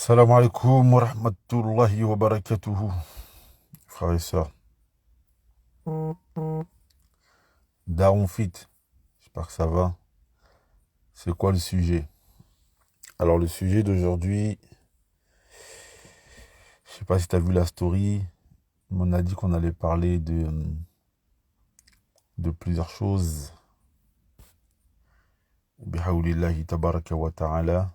Salam alaikum wa rahmatullahi wa barakatuhu, frères et sœurs. Daron Fit, j'espère que ça va. C'est quoi le sujet? Alors, le sujet d'aujourd'hui, je sais pas si tu as vu la story, on a dit qu'on allait parler de plusieurs choses. Bihawlillahi tabaraka wa ta'ala.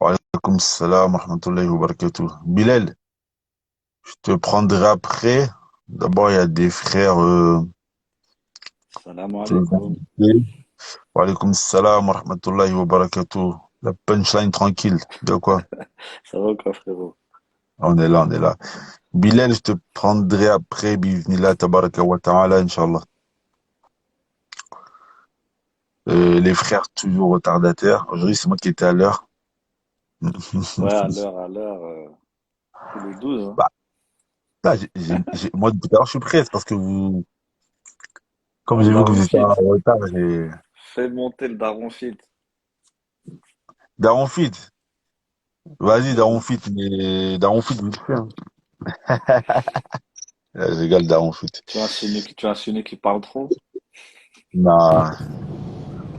Wa alaykoum salam wa rahmatullahi wa barakatuh. Bilal, je te prendrai après. D'abord, il y a des frères Salam que je vais alaikum. inviter. Wa alaykoum salam wa rahmatullahi wa barakatuh. La punchline tranquille. De quoi? Ça va quoi, frérot? On est là, on est là. Bilal, je te prendrai après. Bismillah, tabaraka wa ta'ala, Inch'Allah. Les frères toujours retardataires. Aujourd'hui, c'est moi qui étais à l'heure. Ouais, tous les 12, hein. Bah, là, moi, depuis tout à l'heure, je suis prêt. C'est parce que vous, comme Ah, j'ai vu que Daron vous étiez en Fit. retard, j'ai. Fais monter le Daron Fit. Daron Fit. Vas-y, Daron Vas-y. Fit. Mais Daron Fit, vite fait, hein. Je rigole, Daron Fit. Tu as insinué qu'il parle trop? Nah,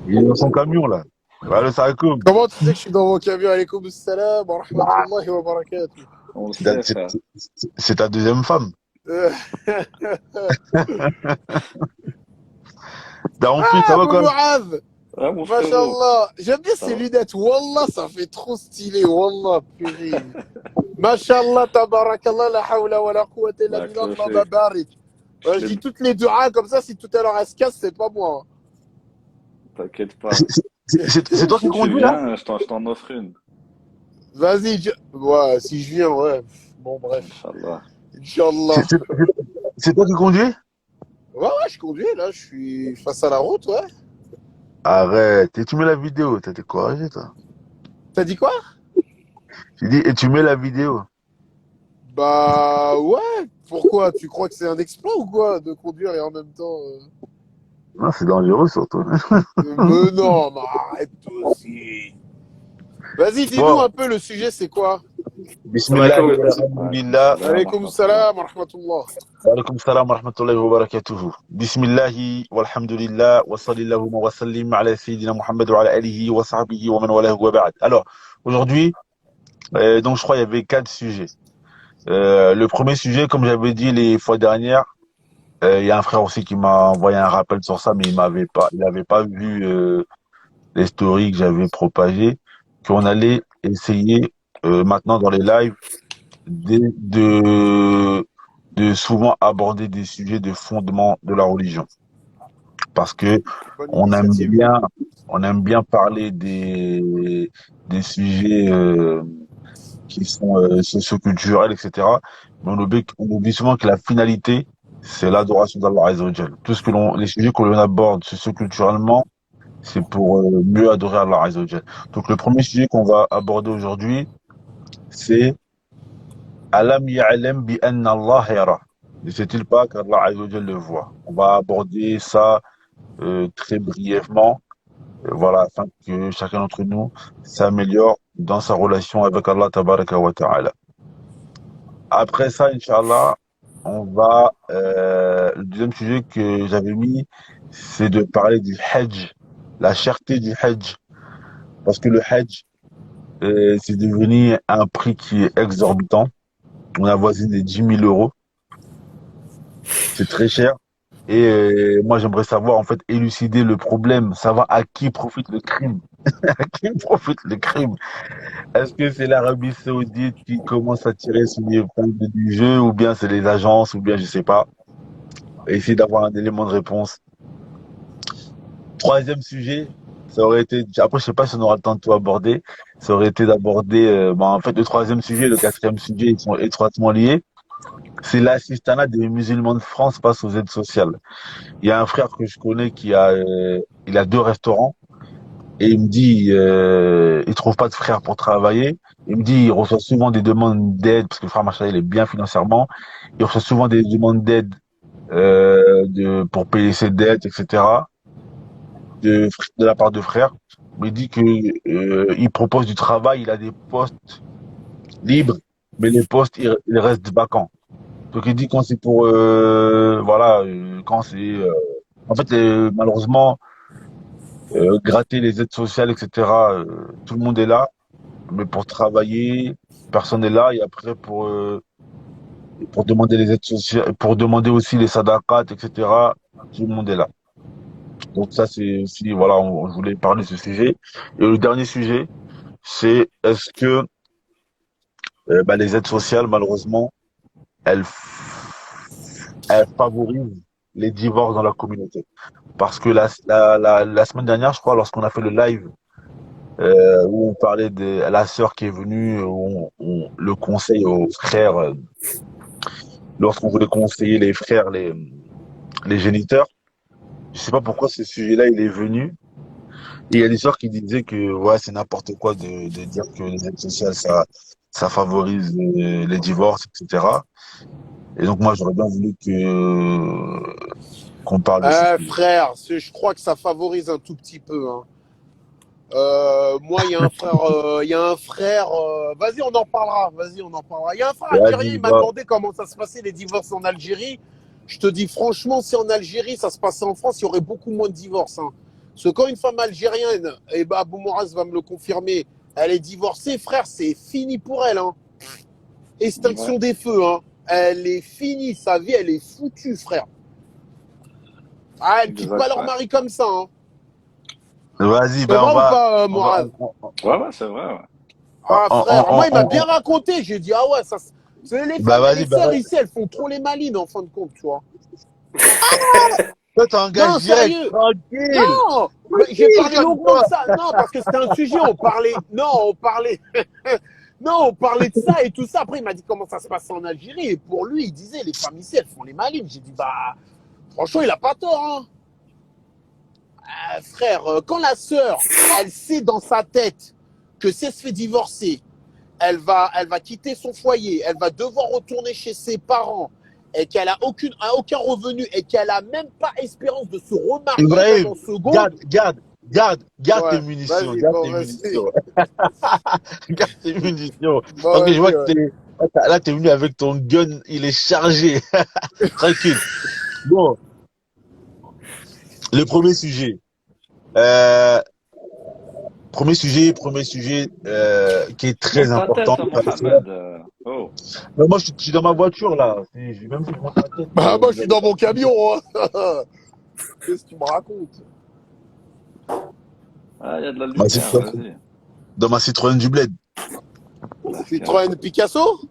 il est dans son camion, là. Ouais, le Sakoum. Comment tu sais que je suis dans mon camion? Alaykoum salam wa rahmatullahi wa barakatuh. On le C'est ta, sait, frère. c'est ta deuxième femme. Euh, Daron Fit, Ah, ça va Abou quoi? Mouaz! Ouais, mon frérot. Mashallah! J'aime bien Ça ces va? lunettes. Wallah, ça fait trop stylé. Wallah, purée. Mashallah, tabarakallah, la hawla wa la quwwata illa Bah, billah, Allahumma cloché. barik. Je Je dis t'ai... toutes les du'as comme ça, si tout à l'heure elle se casse, c'est pas moi. T'inquiète C'est pas. c'est toi qui Si tu conduis, là? viens, je t'en offre une. Vas-y, ouais, si je viens, ouais. Bon, bref. Inch'Allah. Inch'Allah. C'est toi qui conduis? Ouais, je conduis, là, je suis face à la route, ouais. Arrête. Et tu mets la vidéo. T'as été courageux, toi. T'as dit quoi? J'ai dit, et tu mets la vidéo. Bah ouais, pourquoi? Tu crois que c'est un exploit ou quoi de conduire et en même temps Non, c'est dangereux, surtout. Mais non, mais arrête toi aussi. Vas-y, dis-nous Bon. un peu le sujet, c'est quoi? Bismillah, Alaikum alhamdulillah. salam wa Alaykoum rahmatullah. salam wa rahmatullah. Wa alaykum salam wa rahmatullahi wa barakatuhu. Bismillahi walhamdulillah wa sallallahu wa sallim ala sayyidina Muhammad wa ala alihi wa sahbihi wa man walahu wa ba'd. Alors, aujourd'hui, donc je crois il y avait quatre sujets. Le premier sujet, comme j'avais dit les fois dernières, il y a un frère aussi qui m'a envoyé un rappel sur ça, mais il avait pas vu les stories que j'avais propagées, qu'on allait essayer maintenant dans les lives de, de, de souvent aborder des sujets de fondement de la religion. Parce que Bonne on aime initiative. bien, on aime bien parler des sujets qui sont socioculturels, etc. Mais on oublie souvent que la finalité, c'est l'adoration d'Allah Azza wa Jal. Tout ce que les sujets que l'on aborde socioculturellement, c'est pour mieux adorer Allah Azza wa Jal. Donc le premier sujet qu'on va aborder aujourd'hui, c'est Alam ya'lam bi anna Allah yara. Ne sait-il pas qu'Allah Azza wa Jal le voit? On va aborder ça très brièvement, voilà, afin que chacun d'entre nous s'améliore dans sa relation avec Allah Tabaraka wa Ta'ala. Après ça, Inch'Allah, le deuxième sujet que j'avais mis, c'est de parler du Hajj, la cherté du Hajj. Parce que le Hajj, c'est devenu un prix qui est exorbitant. On avoisine les 10 000 euros. C'est très cher. Et moi, j'aimerais savoir, en fait, élucider le problème, savoir à qui profite le crime. À qui profite le crime? Est-ce que c'est l'Arabie Saoudite qui commence à tirer sur les épingles du jeu, ou bien c'est les agences, ou bien je sais pas. Essayer d'avoir un élément de réponse. Troisième sujet, ça aurait été, après je sais pas si on aura le temps de tout aborder, ça aurait été d'aborder, en fait le troisième sujet et le quatrième sujet, ils sont étroitement liés. C'est l'assistanat des musulmans de France face aux aides sociales. Il y a un frère que je connais il a deux restaurants. Et il me dit, il trouve pas de frère pour travailler. Il me dit, il reçoit souvent des demandes d'aide, parce que le frère Machallah, il est bien financièrement. Il reçoit souvent des demandes d'aide pour payer ses dettes, etc. de la part de frères. Mais il dit que il propose du travail, il a des postes libres, mais les postes ils restent vacants. Donc il dit quand c'est pour voilà quand c'est en fait malheureusement gratter les aides sociales etc. Tout le monde est là, mais pour travailler personne n'est là et après pour demander les aides sociales, pour demander aussi les sadaqat etc. Tout le monde est là. Donc ça c'est aussi voilà je voulais parler de ce sujet. Et le dernier sujet c'est est-ce que les aides sociales malheureusement elles elles favorisent les divorces dans la communauté. Parce que la semaine dernière, je crois, lorsqu'on a fait le live, où on parlait de la sœur qui est venue, où le conseil aux frères, lorsqu'on voulait conseiller les frères, les géniteurs, je sais pas pourquoi ce sujet-là, il est venu. Et il y a des sœurs qui disaient que, ouais, c'est n'importe quoi de dire que les aides sociales, ça favorise les divorces, etc. Et donc, moi, j'aurais bien voulu qu'on parle de ce sujet. Frère, je crois que ça favorise un tout petit peu. Hein. Moi, il y a un frère. Vas-y, on en parlera. Vas-y, on en parlera. Il y a un frère algérien, Vas-y, il m'a va. demandé comment ça se passait les divorces en Algérie. Je te dis franchement, si en Algérie ça se passait en France, il y aurait beaucoup moins de divorces. Hein. Parce que quand une femme algérienne, et bah Abou Mouraz va me le confirmer, elle est divorcée, frère, c'est fini pour elle. Hein. Ouais, Extinction des feux. Hein. Elle est finie, sa vie, elle est foutue, frère. Ah, elle quitte pas exact, leur ouais. mari comme ça. Hein. Vas-y, C'est ben vrai ou pas, Mouraz? Ouais, ouais, c'est vrai, ouais. Ah frère, moi il m'a bien on- raconté, j'ai dit ah ouais, ça les bah femmes, vas-y, les bah sœurs vas-y. ici, elles font trop les malines en fin de compte, tu vois. Toi, t'engages Non, direct, sérieux. tranquille, Non, mais j'ai tranquille, parlé longuement de calme-toi. ça. Non, parce que c'était un sujet, on parlait non, on parlait de ça et tout ça. Après il m'a dit comment ça se passe en Algérie et pour lui, il disait les femmes ici, elles font les malines. J'ai dit bah franchement, il a pas tort hein. Frère, quand la sœur, elle sait dans sa tête que si elle se fait divorcer, elle va quitter son foyer, elle va devoir retourner chez ses parents et qu'elle a aucun revenu et qu'elle a même pas espérance de se remarier même Ibrahim, en seconde. garde tes Ouais, munitions, vas-y, garde bon, tes vas-y. munitions, garde tes munitions. Bon, Parce que je vois vas-y, que ouais. là, t'es venu avec ton gun, il est chargé. Tranquille. Bon, le premier sujet. Euh, premier sujet qui est très Monte ta important. tête, Mohamed. Oh, Mais moi, je suis dans ma voiture là. Même si je monte ma tête, Bah, moi, je vous suis allez dans pas mon comprendre. camion. Hein. Qu'est-ce que tu me racontes? ah, il y a de la Ma lumière, Citroën- vas-y. Dans ma Citroën du Bled. La Citroën fière. Picasso?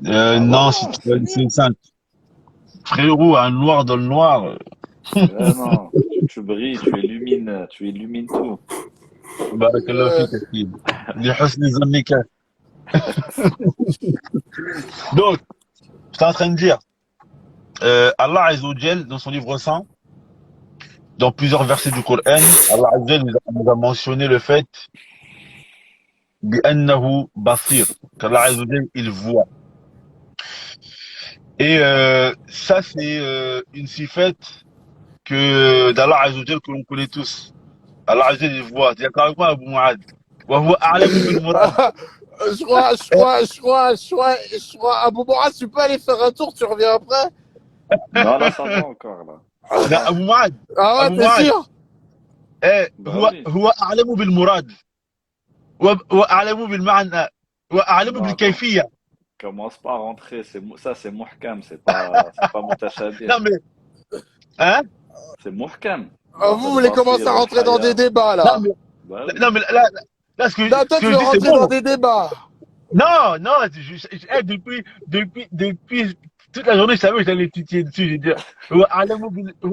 Ah, Non, voilà, c'est Citroën mieux. C5. Frérot, un noir dans le noir. Ah non, tu brilles, tu illumines tout. Barakallahu fik, akid. لحسن ظنك. Donc, j'étais en train de dire, Allah Azza wa Jal, dans son livre saint, dans plusieurs versets du Coran, Allah Azza wa Jal nous a mentionné le fait بأنه basir, qu'Allah Azza wa Jal, il voit. Et ça, c'est une sifette d'Allah Azza wa Jal que l'on connaît tous. Allah Azza wa Jal, il voit. C'est carrément Abu Mu'ad. وهو أعلم بالمراد. Je crois, Abou Boras, tu peux aller faire un tour, tu reviens après? Non, là, ça va encore, là. Ça لا va. أبو معاذ Ah ouais, أبو t'es معاذ sûr? إيه Bah هو oui. هو أعلم بالمراد وأعلم بالمعنى وأعلم Non, بالكيفية. commence pas à rentrer. Ça, c'est muhkam, c'est pas mutashabih. Non mais hein. C'est muhkam. Ah, Dans vous cette voulez commencer basir, à wal rentrer dans des haya. débats, Non là. mais Bah oui. non mais là Non, ce toi, que tu je veux dis c'est rentrer dans bon. des débats. Non depuis toute la journée je savais que j'allais titiller dessus. J'ai dit هو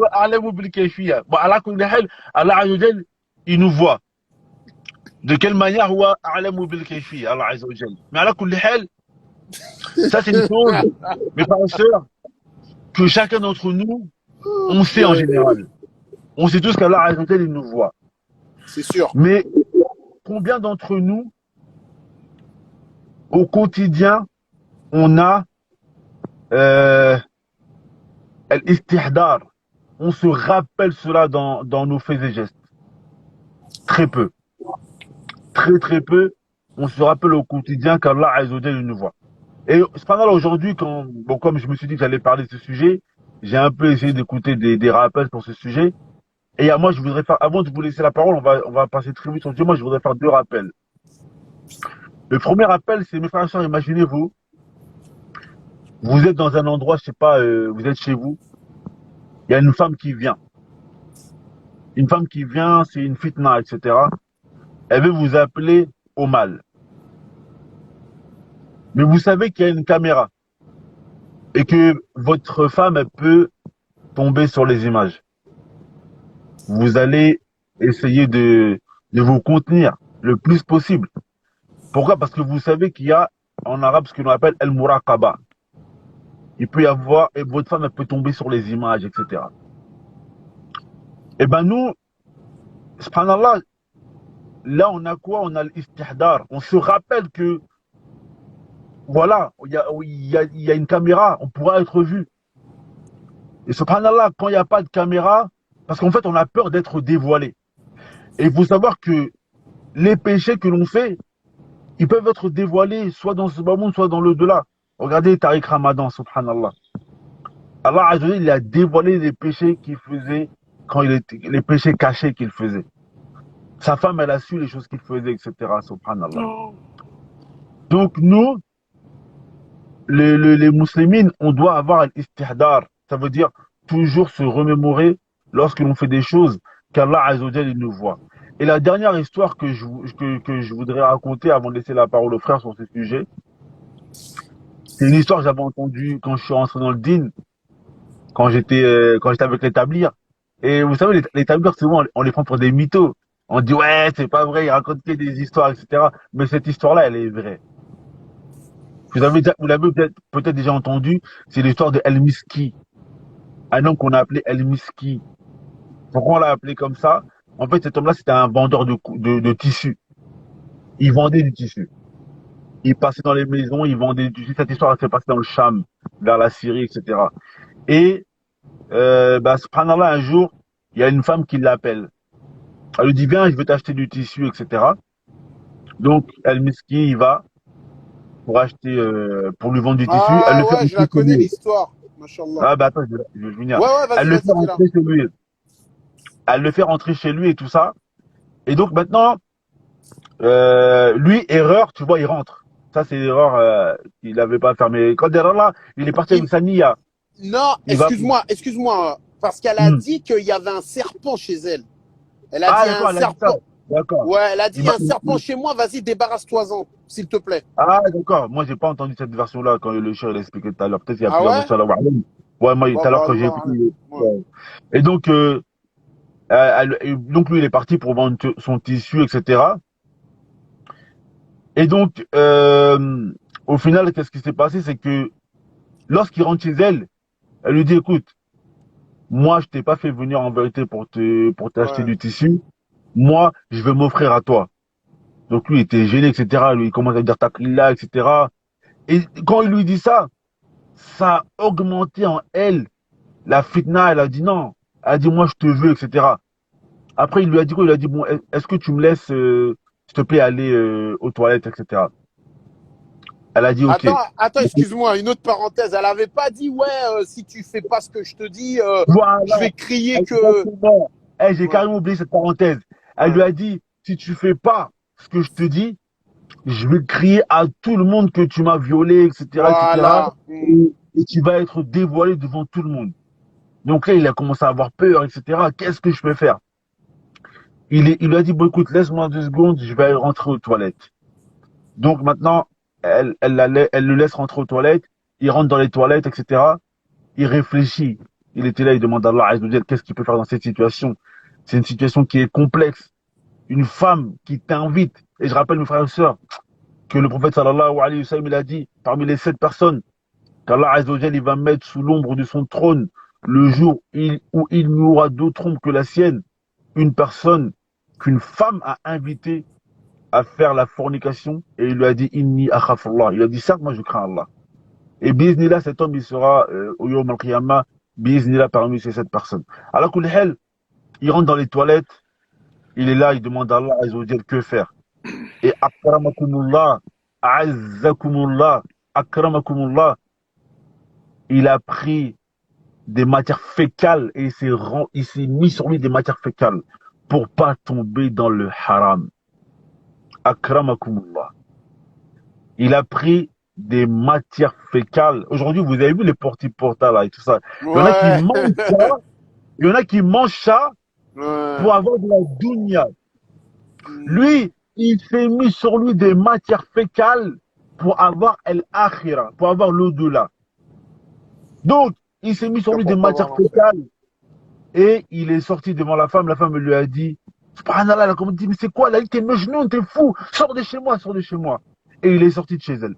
أعلم بالكيفية. Bon على كل حال Allah Azza wa Jal il nous voit. De quelle manière هو أعلم بالكيفية Allah Azza wa Jal. Mais على كل حال ça c'est une chose, mes frères et sœurs, que chacun d'entre nous on sait en Ouais, général. On sait tous qu'Allah Azza wa Jal, il nous voit. c'est sûr. Mais combien d'entre nous, au quotidien, on a euh, l'istihdar, on se rappelle cela dans nos faits et gestes. Très peu. Très, très peu. On se rappelle au quotidien qu'Allah Azza wa Jalla nous voit. Et cependant, aujourd'hui, comme je me suis dit que j'allais parler de ce sujet, j'ai un peu essayé d'écouter des rappels pour ce sujet. Et moi, je voudrais faire, avant de vous laisser la parole, on va passer très vite sur le sujet. Moi, je voudrais faire deux rappels. Le premier rappel, c'est mes frères et sœurs, imaginez-vous, vous êtes dans un endroit, je sais pas, vous êtes chez vous, il y a une femme qui vient. Une femme qui vient, c'est une fitna, etc. Elle veut vous appeler au mal. Mais vous savez qu'il y a une caméra et que votre femme, elle peut tomber sur les images. Vous allez essayer de vous contenir le plus possible. Pourquoi? Parce que vous savez qu'il y a en arabe ce que l'on appelle el-muraqaba. Il peut y avoir, et votre femme, elle peut tomber sur les images, etc. Et ben nous, subhanallah, là on a quoi? On a l'istihdar. On se rappelle que, voilà, il y a une caméra, on pourra être vu. Et subhanallah, quand il n'y a pas de caméra, parce qu'en fait on a peur d'être dévoilé. Et il faut savoir que les péchés que l'on fait, ils peuvent être dévoilés soit dans ce bas monde, soit dans l'au-delà. Regardez Tariq Ramadan, subhanallah. Allah Azza wa Jalla, il a dévoilé les péchés qu'il faisait quand il était, les péchés cachés qu'il faisait. Sa femme, elle a su les choses qu'il faisait, etc. Subhanallah. Donc nous, les musulmans, on doit avoir l'istihdar. Ça veut dire toujours se remémorer lorsque l'on fait des choses qu'Allah Azza wa Jalla, il nous voit. Et la dernière histoire que je voudrais raconter avant de laisser la parole aux frères sur ce sujet, c'est une histoire que j'avais entendue quand je suis rentré dans le dîn, quand j'étais avec les tablirs. Et vous savez, les tablirs, souvent, on les prend pour des mythos. On dit, ouais, c'est pas vrai, ils racontent que des histoires, etc. Mais cette histoire-là, elle est vraie. Vous l'avez peut-être déjà entendu, c'est l'histoire de El Miski. Un homme qu'on a appelé El Miski. Pourquoi on l'a appelé comme ça? En fait, cet homme-là, c'était un vendeur de tissus. Il vendait du tissu. Il passait dans les maisons, il vendait du tissu. Cette histoire, elle s'est passée dans le Cham, vers la Syrie, etc. Et, subhanallah, un jour, il y a une femme qui l'appelle. Elle lui dit, viens, je vais t'acheter du tissu, etc. Donc, El Miski, il va pour acheter, pour lui vendre du tissu. Elle Ah le fait ouais, je rentrer la chez connais lui. l'histoire. Mashallah. Ah, bah, attends, je vais venir. Ouais, ouais, Elle vas-y, le fait vas-y, dis-la. rentrer chez lui. Elle le fait rentrer chez lui et tout ça. Et donc, maintenant, lui, erreur, tu vois, il rentre. Ça, c'est l'erreur qu'il n'avait pas fait. Mais quand derrière là, il est parti Il- avec sa Nia. Non, Il va. excuse-moi, parce qu'elle a Hmm. dit qu'il y avait un serpent chez elle. Elle a Ah, dit un d'accord, elle a dit ça. serpent. D'accord. Ouais, elle a dit Il il y a m'a- un serpent chez moi, vas-y, débarrasse-toi-en, s'il te plaît. Ah, d'accord. Moi, j'ai pas entendu cette version-là quand le cher l'a expliqué tout à l'heure. Peut-être qu'il y a Ah plusieurs ouais? versions là. Ouais, moi, tout Bon, à l'heure, bah, quand j'ai Allah, écouté. ouais. Ouais. Et donc, et donc, lui, il est parti pour vendre son tissu, etc. Et donc, au final, qu'est-ce qui s'est passé? C'est que lorsqu'il rentre chez elle, elle lui dit, écoute, moi, je t'ai pas fait venir en vérité pour t'acheter Ouais. du tissu. Moi, je vais m'offrir à toi. Donc, lui, il était gêné, etc. Lui, il commence à dire taklillah, etc. Et quand il lui dit ça, ça a augmenté en elle la fitna. Elle a dit non. Elle a dit, moi, je te veux, etc. Après, il lui a dit quoi? Il a dit, bon, est-ce que tu me laisses, s'il te plaît, aller aux toilettes, etc. Elle a dit, ok. Attends, excuse-moi, une autre parenthèse. Elle avait pas dit, ouais, si tu fais pas ce que je te dis, je Voilà, vais crier que. exactement. Eh, j'ai Ouais, carrément oublié cette parenthèse. Elle ouais. lui a dit, si tu fais pas ce que je te dis, je vais crier à tout le monde que tu m'as violé, etc., etc. Voilà. Et tu vas être dévoilé devant tout le monde. Donc là, il a commencé à avoir peur, etc. Qu'est-ce que je peux faire? Il lui a dit, bon, écoute, laisse-moi 2 secondes, je vais rentrer aux toilettes. Donc maintenant, elle le laisse rentrer aux toilettes. Il rentre dans les toilettes, etc. Il réfléchit. Il était là, il demande à Allah Azza wa Jal, qu'est-ce qu'il peut faire dans cette situation? C'est une situation qui est complexe. Une femme qui t'invite. Et je rappelle, mes frères et sœurs, que le prophète sallallahu alayhi wa sallam, il a dit, parmi les 7 personnes qu'Allah Azza wa Jal, il va mettre sous l'ombre de son trône le jour où il n'y aura d'autre ombre que la sienne, une personne qu'une femme a invité à faire la fornication et il lui a dit inni akhafullah. Il a dit certes, moi je crains Allah. Et biznillah, cet homme il sera au Yawm al-Qiyamah biiznillah parmi ces 7 personnes. Alors que il rentre dans les toilettes, il est là, il demande à Allah Azza wa Jal que faire. Et akramakumullah, a'azzakumullah, akramakumullah, il a pris des matières fécales et il s'est mis sur lui des matières fécales pour pas tomber dans le haram. Akramakumullah. Il a pris des matières fécales. Aujourd'hui, vous avez vu les porta là et tout ça. Il y en a qui Ouais. mangent ça, il y en a qui mangent ça Ouais. pour avoir de la dunya. Lui, il s'est mis sur lui des matières fécales pour avoir el-akhira, pour avoir l'au-delà. Donc, il s'est mis sur lui des Pour pas avoir matières l'enfer. fécales et il est sorti devant la femme. La femme lui a dit, subhanallah, elle a dit, mais c'est quoi? Elle a dit, t'es mejnoun, t'es fou, sors de chez moi, sors de chez moi. Et il est sorti de chez elle.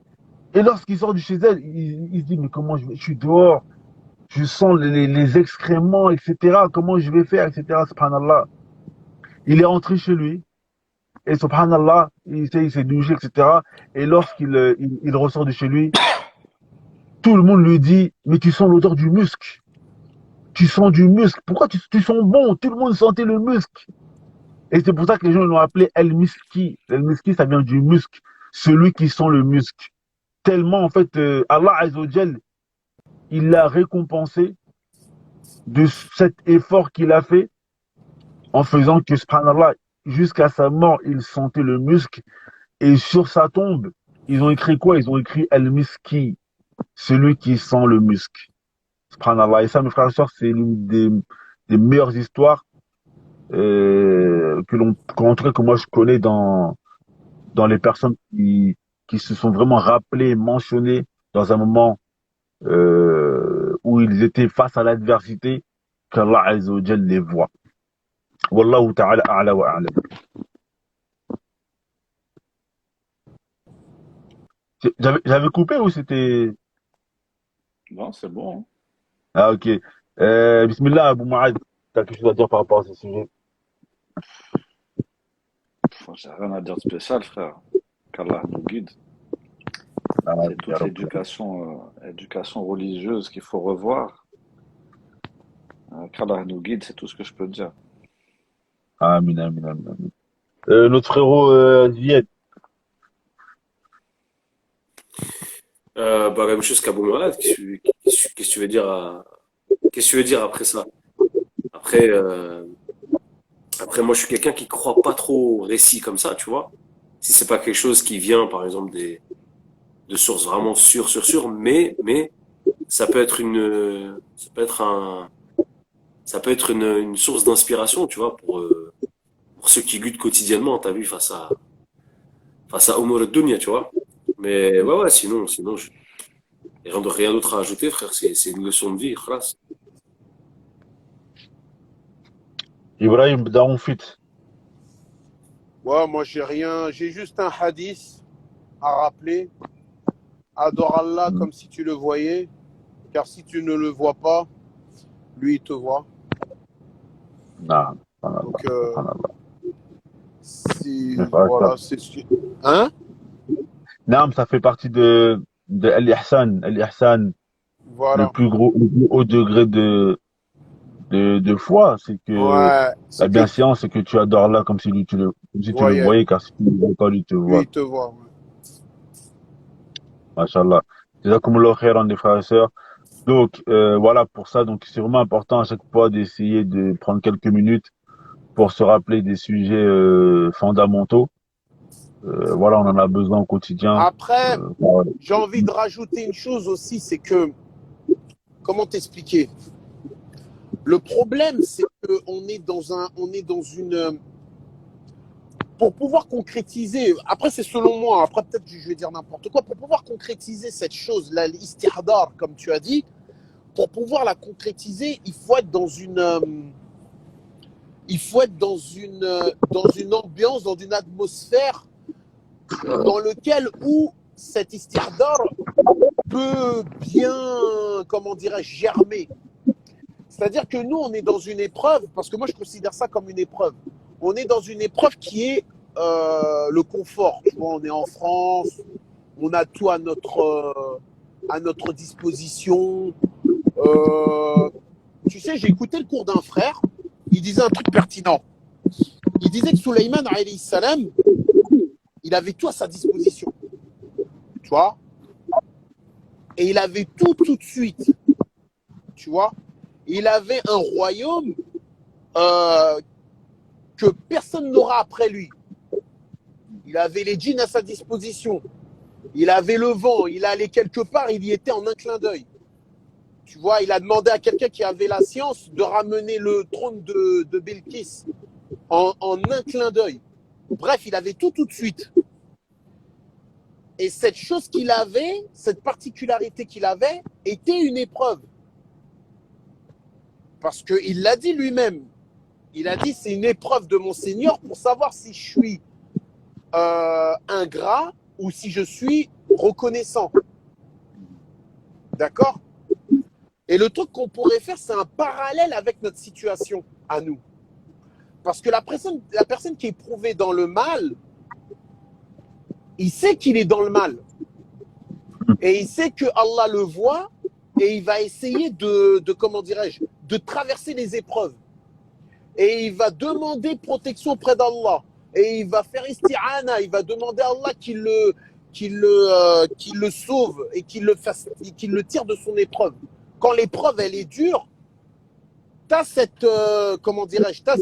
Et lorsqu'il sort de chez elle, il se dit, mais comment je suis dehors, je sens les excréments, etc. Comment je vais faire, etc. Subhanallah. Il est rentré chez lui. Et subhanallah, il s'est douché, etc. Et lorsqu'il il ressort de chez lui, tout le monde lui dit, mais tu sens l'odeur du musc. Tu sens du musc. Pourquoi tu sens bon? Tout le monde sentait le musc. Et c'est pour ça que les gens l'ont appelé El Miski. El Miski, ça vient du musc. Celui qui sent le musc. Tellement, en fait, Allah Azza wa Jal, il l'a récompensé de cet effort qu'il a fait en faisant que, subhanallah, jusqu'à sa mort, il sentait le musc. Et sur sa tombe, ils ont écrit quoi? Ils ont écrit El Miski, celui qui sent le musc. Subhanallah. Et ça, mes frères et sœurs, c'est l'une des meilleures histoires en tout cas, que moi je connais dans les personnes qui se sont vraiment rappelées, mentionnées dans un moment où ils étaient face à l'adversité, qu'Allah Azza wa Jal les voit. Wallahu ta'ala a'la wa a'lam. J'avais coupé ou c'était... Non, c'est bon, hein. Ah, ok. Bismillah, Abu Mu'ad, t'as quelque chose à dire par rapport à ce sujet? J'ai rien à dire de spécial, frère. Qu'Allah nous guide. Ah, C'est ya toute Rabbi. éducation religieuse qu'il faut revoir. Qu'Allah nous guide, c'est tout ce que je peux te dire. Amin, amin, amin, amin. Notre frérot Zied. Bah, même chose qu'Abou Malade. Qu'est-ce que tu veux dire qu'est-ce que tu veux dire après ça? Après, après, moi, je suis quelqu'un qui croit pas trop au récit comme ça, tu vois. Si c'est pas quelque chose qui vient, par exemple, de sources vraiment sûres, mais ça peut être ça peut être une source d'inspiration, tu vois, pour ceux qui luttent quotidiennement, t'as vu, face à Omar Dunya, tu vois. Mais ouais, sinon, rien d'autre à ajouter, frère. C'est une leçon de vie, khlas. Ibrahim Daoufit. Ouais, moi, j'ai rien. J'ai juste un hadith à rappeler. Adore Allah comme si tu le voyais, car si tu ne le vois pas, lui, il te voit. Non, subhanallah, Donc, subhanallah. Mes frères et sœurs. voilà, c'est sûr. Hein? Non, ça fait partie de Al-Ihsan. Al-Ihsan, Voilà. le plus haut degré de foi, c'est que Ouais, la c'est que bienséance, c'est que tu adores Allah comme si tu le voyais. voyais, car si tu ne le vois pas, lui te Lui, voit. il te voit. Ouais. Machallah. Jazakumullah khairan, les frères et sœurs. Donc, voilà, pour ça, donc c'est vraiment important à chaque fois d'essayer de prendre quelques minutes pour se rappeler des sujets fondamentaux. Voilà, on en a besoin au quotidien. Après, Voilà. j'ai envie de rajouter une chose aussi, c'est que, comment t'expliquer? Le problème, c'est qu'on est on est dans une, pour pouvoir concrétiser, après c'est selon moi, après peut-être je vais dire n'importe quoi, pour pouvoir concrétiser cette chose, l'istihdar, comme tu as dit, pour pouvoir la concrétiser, il faut être dans dans une ambiance, dans une atmosphère dans lequel où cet istihdar peut bien, comment dirais-je, germer. C'est-à-dire que nous, on est dans une épreuve, parce que moi, je considère ça comme une épreuve. On est dans une épreuve qui est le confort. Tu vois, on est en France, on a tout à notre disposition. Tu sais, j'ai écouté le cours d'un frère, il disait un truc pertinent. Il disait que Souleymane, alayhi salam, il avait tout à sa disposition. Tu vois? Et il avait tout de suite. Tu vois? Il avait un royaume que personne n'aura après lui. Il avait les djinns à sa disposition. Il avait le vent. Il allait quelque part, il y était en un clin d'œil. Tu vois, il a demandé à quelqu'un qui avait la science de ramener le trône de Belkis en un clin d'œil. Bref, il avait tout de suite. Et cette chose qu'il avait, cette particularité qu'il avait, était une épreuve. Parce qu'il l'a dit lui-même. Il a dit, c'est une épreuve de mon Seigneur pour savoir si je suis ingrat ou si je suis reconnaissant. D'accord? Et le truc qu'on pourrait faire, c'est un parallèle avec notre situation à nous. Parce que la personne qui est éprouvée dans le mal, il sait qu'il est dans le mal. Et il sait que Allah le voit et il va essayer comment dirais-je, de traverser les épreuves. Et il va demander protection auprès d'Allah. Et il va faire isti'ana, il va demander à Allah qu'il le sauve et qu'il le tire de son épreuve. Quand l'épreuve, elle est dure, t'as cette, comment dirais-je, t'as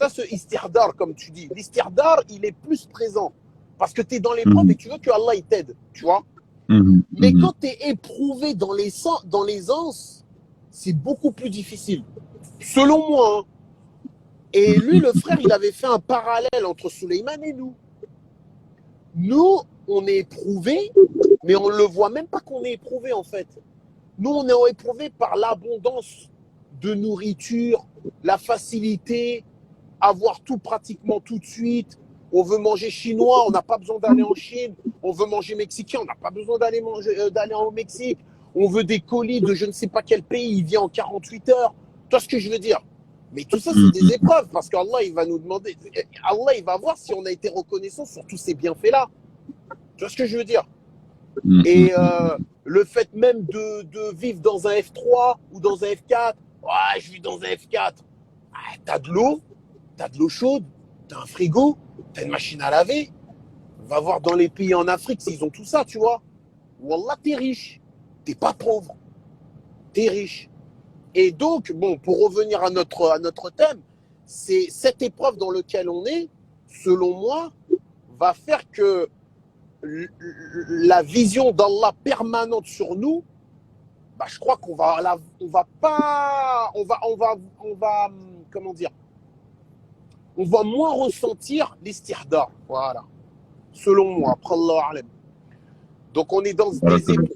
ce istirdar, comme tu dis. L'istirdar, il est plus présent. Parce que tu es dans l'épreuve et tu veux que Allah il t'aide, tu vois. Mais quand tu es éprouvé dans les anses, c'est beaucoup plus difficile. Selon moi. Hein. Et lui, le frère, il avait fait un parallèle entre Souleymane et nous. Nous, on est éprouvé, mais on ne le voit même pas qu'on est éprouvé, en fait. Nous, on est éprouvé par l'abondance de nourriture, la facilité, avoir tout pratiquement tout de suite. On veut manger chinois, on n'a pas besoin d'aller en Chine. On veut manger mexicain, on n'a pas besoin d'aller au Mexique. On veut des colis de je ne sais pas quel pays, il vient en 48 heures. Tu vois ce que je veux dire? Mais tout ça, c'est des épreuves parce qu'Allah, il va nous demander, Allah, il va voir si on a été reconnaissant sur tous ces bienfaits-là. Tu vois ce que je veux dire? Et le fait même de vivre dans un F3 ou dans un F4, ouais, je vis dans un F4. Ah, t'as de l'eau chaude, t'as un frigo, t'as une machine à laver. Va voir dans les pays en Afrique s'ils ont tout ça, tu vois. Wallah, t'es riche. T'es pas pauvre. T'es riche. Et donc, bon, pour revenir à notre thème, c'est cette épreuve dans laquelle on est, selon moi, va faire que la vision d'Allah permanente sur nous, bah, je crois qu'on va comment dire, on va moins ressentir l'istirda, voilà, selon moi, après Allah alam. Donc on est dans des épreuves.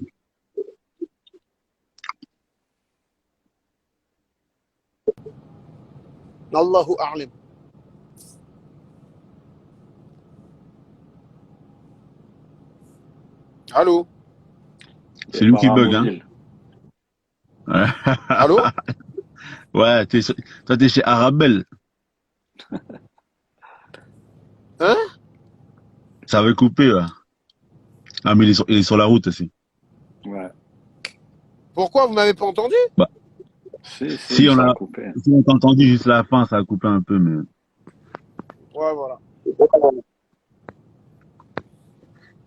Allahu a'lam. Allô? C'est lui qui bug, hein. Allô? Ouais, toi, t'es chez Arabelle. Hein? Ça avait coupé, là. Ah, mais il est sur la route aussi. Ouais. Pourquoi vous m'avez pas entendu? Bah, Si, ça a coupé. Si on t'a entendu juste la fin, ça a coupé un peu, mais. Ouais, voilà.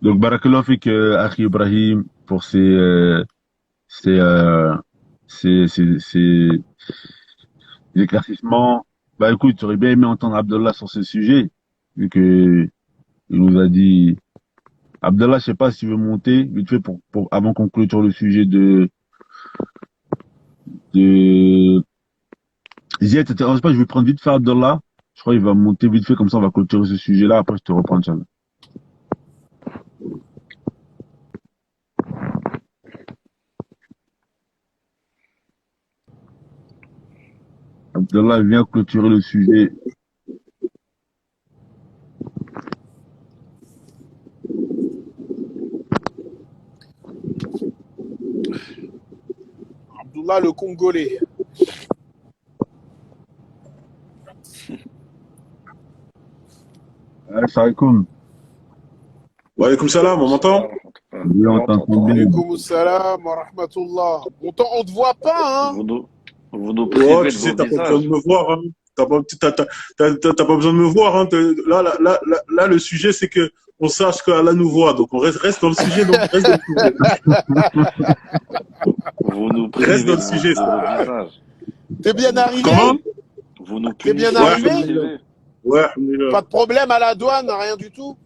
Donc, Barakallahu fik, Akhi Ibrahim, pour ces éclaircissements. Bah, écoute, j'aurais bien aimé entendre Abdallah sur ce sujet, vu que il nous a dit. Abdallah, je sais pas si tu veux monter, vite fait, avant qu'on clôture le sujet de Ziad, ça te dérange pas, je vais prendre vite fait Abdallah. Je crois qu'il va monter vite fait, comme ça on va clôturer ce sujet-là, après je te reprends, Inch'Allah. Abdallah vient clôturer le sujet. Abdullah le Congolais. Salam. Wa alaykoum salam, on m'entend? Oui, on t'entend bien. Alaykoum salam wa rahmatullah. On te voit pas, hein? Vous nous Oh, privez tu de sais, vos t'as pas besoin de visages. me voir, hein. T'as pas besoin de me voir, hein. Là, le sujet, c'est que on sache qu'Allah nous voit. Donc, on reste dans le sujet, donc, reste dans le sujet. Vous nous Reste dans privez le sujet, de s'il te vos plaît. visages. T'es bien arrivé? Comment? Vous nous T'es bien punissez, Ouais, vous nous arrivé? alhamdoulilah. privez. Ouais, alhamdoulilah. Pas de problème à la douane, rien du tout?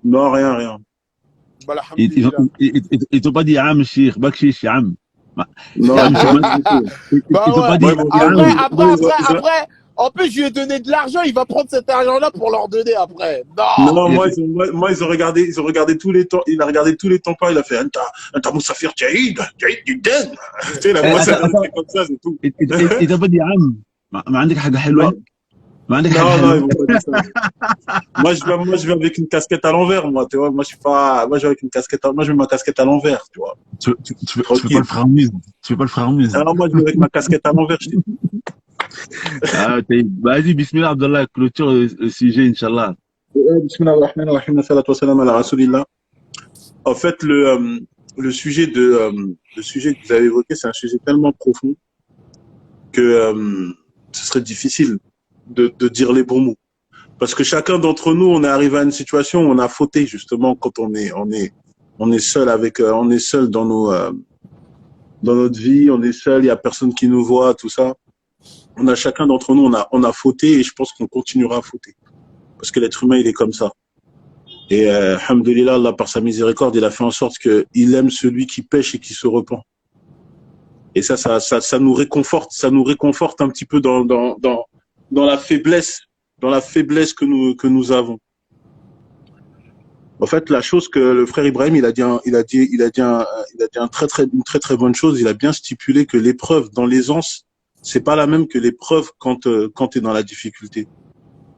Non, rien, rien. Bah, ils alhamdoulilah. ils t'ont pas dit Am Sheikh, Bakshish, Am. Non, Am ils m'ont Sheikh, pas dit du tout. ils t'ont Bah pas ouais. Moi, dit ils m'ont dit, Am. Après, en plus, je lui ai donné de l'argent, il va prendre cet argent-là pour leur donner après. Non! non, ils ont regardé tous les temps, il a regardé tous les temps pas, il a fait, Anta Moussafir Jaïd Duden. Tu sais, il a commencé à dire des trucs comme ça, c'est tout. ils t'ont pas dit Am. ما عندك حاجة حلوة؟ Non, ما عندك حاجة non, حلوة؟ ils m'ont pas dit ça. Moi, je vais avec une casquette à l'envers, moi, tu vois. Moi, je suis pas, moi, je vais avec une casquette moi, je mets ma casquette à l'envers, tu vois. Tu fais pas Tranquille. le frère Muse. Tu fais pas le frère Muse. Alors, moi, je vais avec ma casquette à l'envers, je t'ai dit. Ah, vas-y, Bismillah, Abdallah, clôture le sujet, Inch'Allah. Bismillahirrahmanirrahim, salatu wassalam ala rasulillah. En fait, le sujet que vous avez évoqué, c'est un sujet tellement profond que ce serait difficile de dire les bons mots. Parce que chacun d'entre nous, on est arrivé à une situation où on a fauté justement quand on est seul on est seul dans dans notre vie, on est seul, il y a personne qui nous voit, tout ça. Chacun d'entre nous, on a fauté et je pense qu'on continuera à fauter. Parce que l'être humain, il est comme ça. Et alhamdoulilah, Allah, par sa miséricorde, il a fait en sorte qu'il aime celui qui pêche et qui se repent. Et ça nous réconforte un petit peu dans la faiblesse, que nous avons. En fait, la chose que le frère Ibrahim, il a dit une très très bonne chose. Il a bien stipulé que l'épreuve dans l'aisance, c'est pas la même que l'épreuve quand t'es dans la difficulté.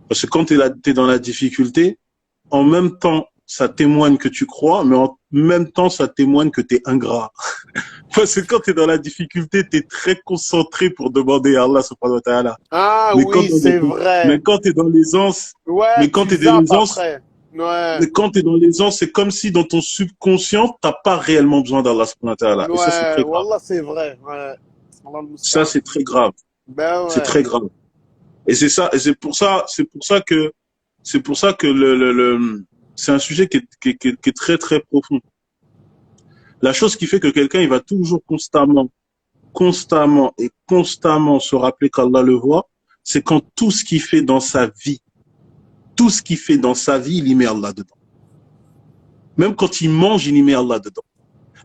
Parce que quand t'es dans la difficulté, en même temps, ça témoigne que tu crois, mais en même temps, ça témoigne que t'es ingrat. Parce que quand t'es dans la difficulté, t'es très concentré pour demander à Allah subhanahu wa ta'ala. Ah Mais oui, c'est vrai. Mais quand t'es dans l'aisance, Ouais, mais quand tu t'es dans zappes l'aisance, après. Ouais. mais quand t'es dans l'aisance, c'est comme si dans ton subconscient, t'as pas réellement besoin d'Allah subhanahu wa ta'ala. Et ça, c'est Ouais, très grave. wallah, c'est vrai. Ouais. Allah le Ça, mousta'an. c'est très grave. Ben C'est ouais. très grave. Et c'est pour ça que c'est un sujet qui est très, très profond. La chose qui fait que quelqu'un, il va toujours constamment se rappeler qu'Allah le voit, c'est quand tout ce qu'il fait dans sa vie, il y met Allah dedans. Même quand il mange, il y met Allah dedans.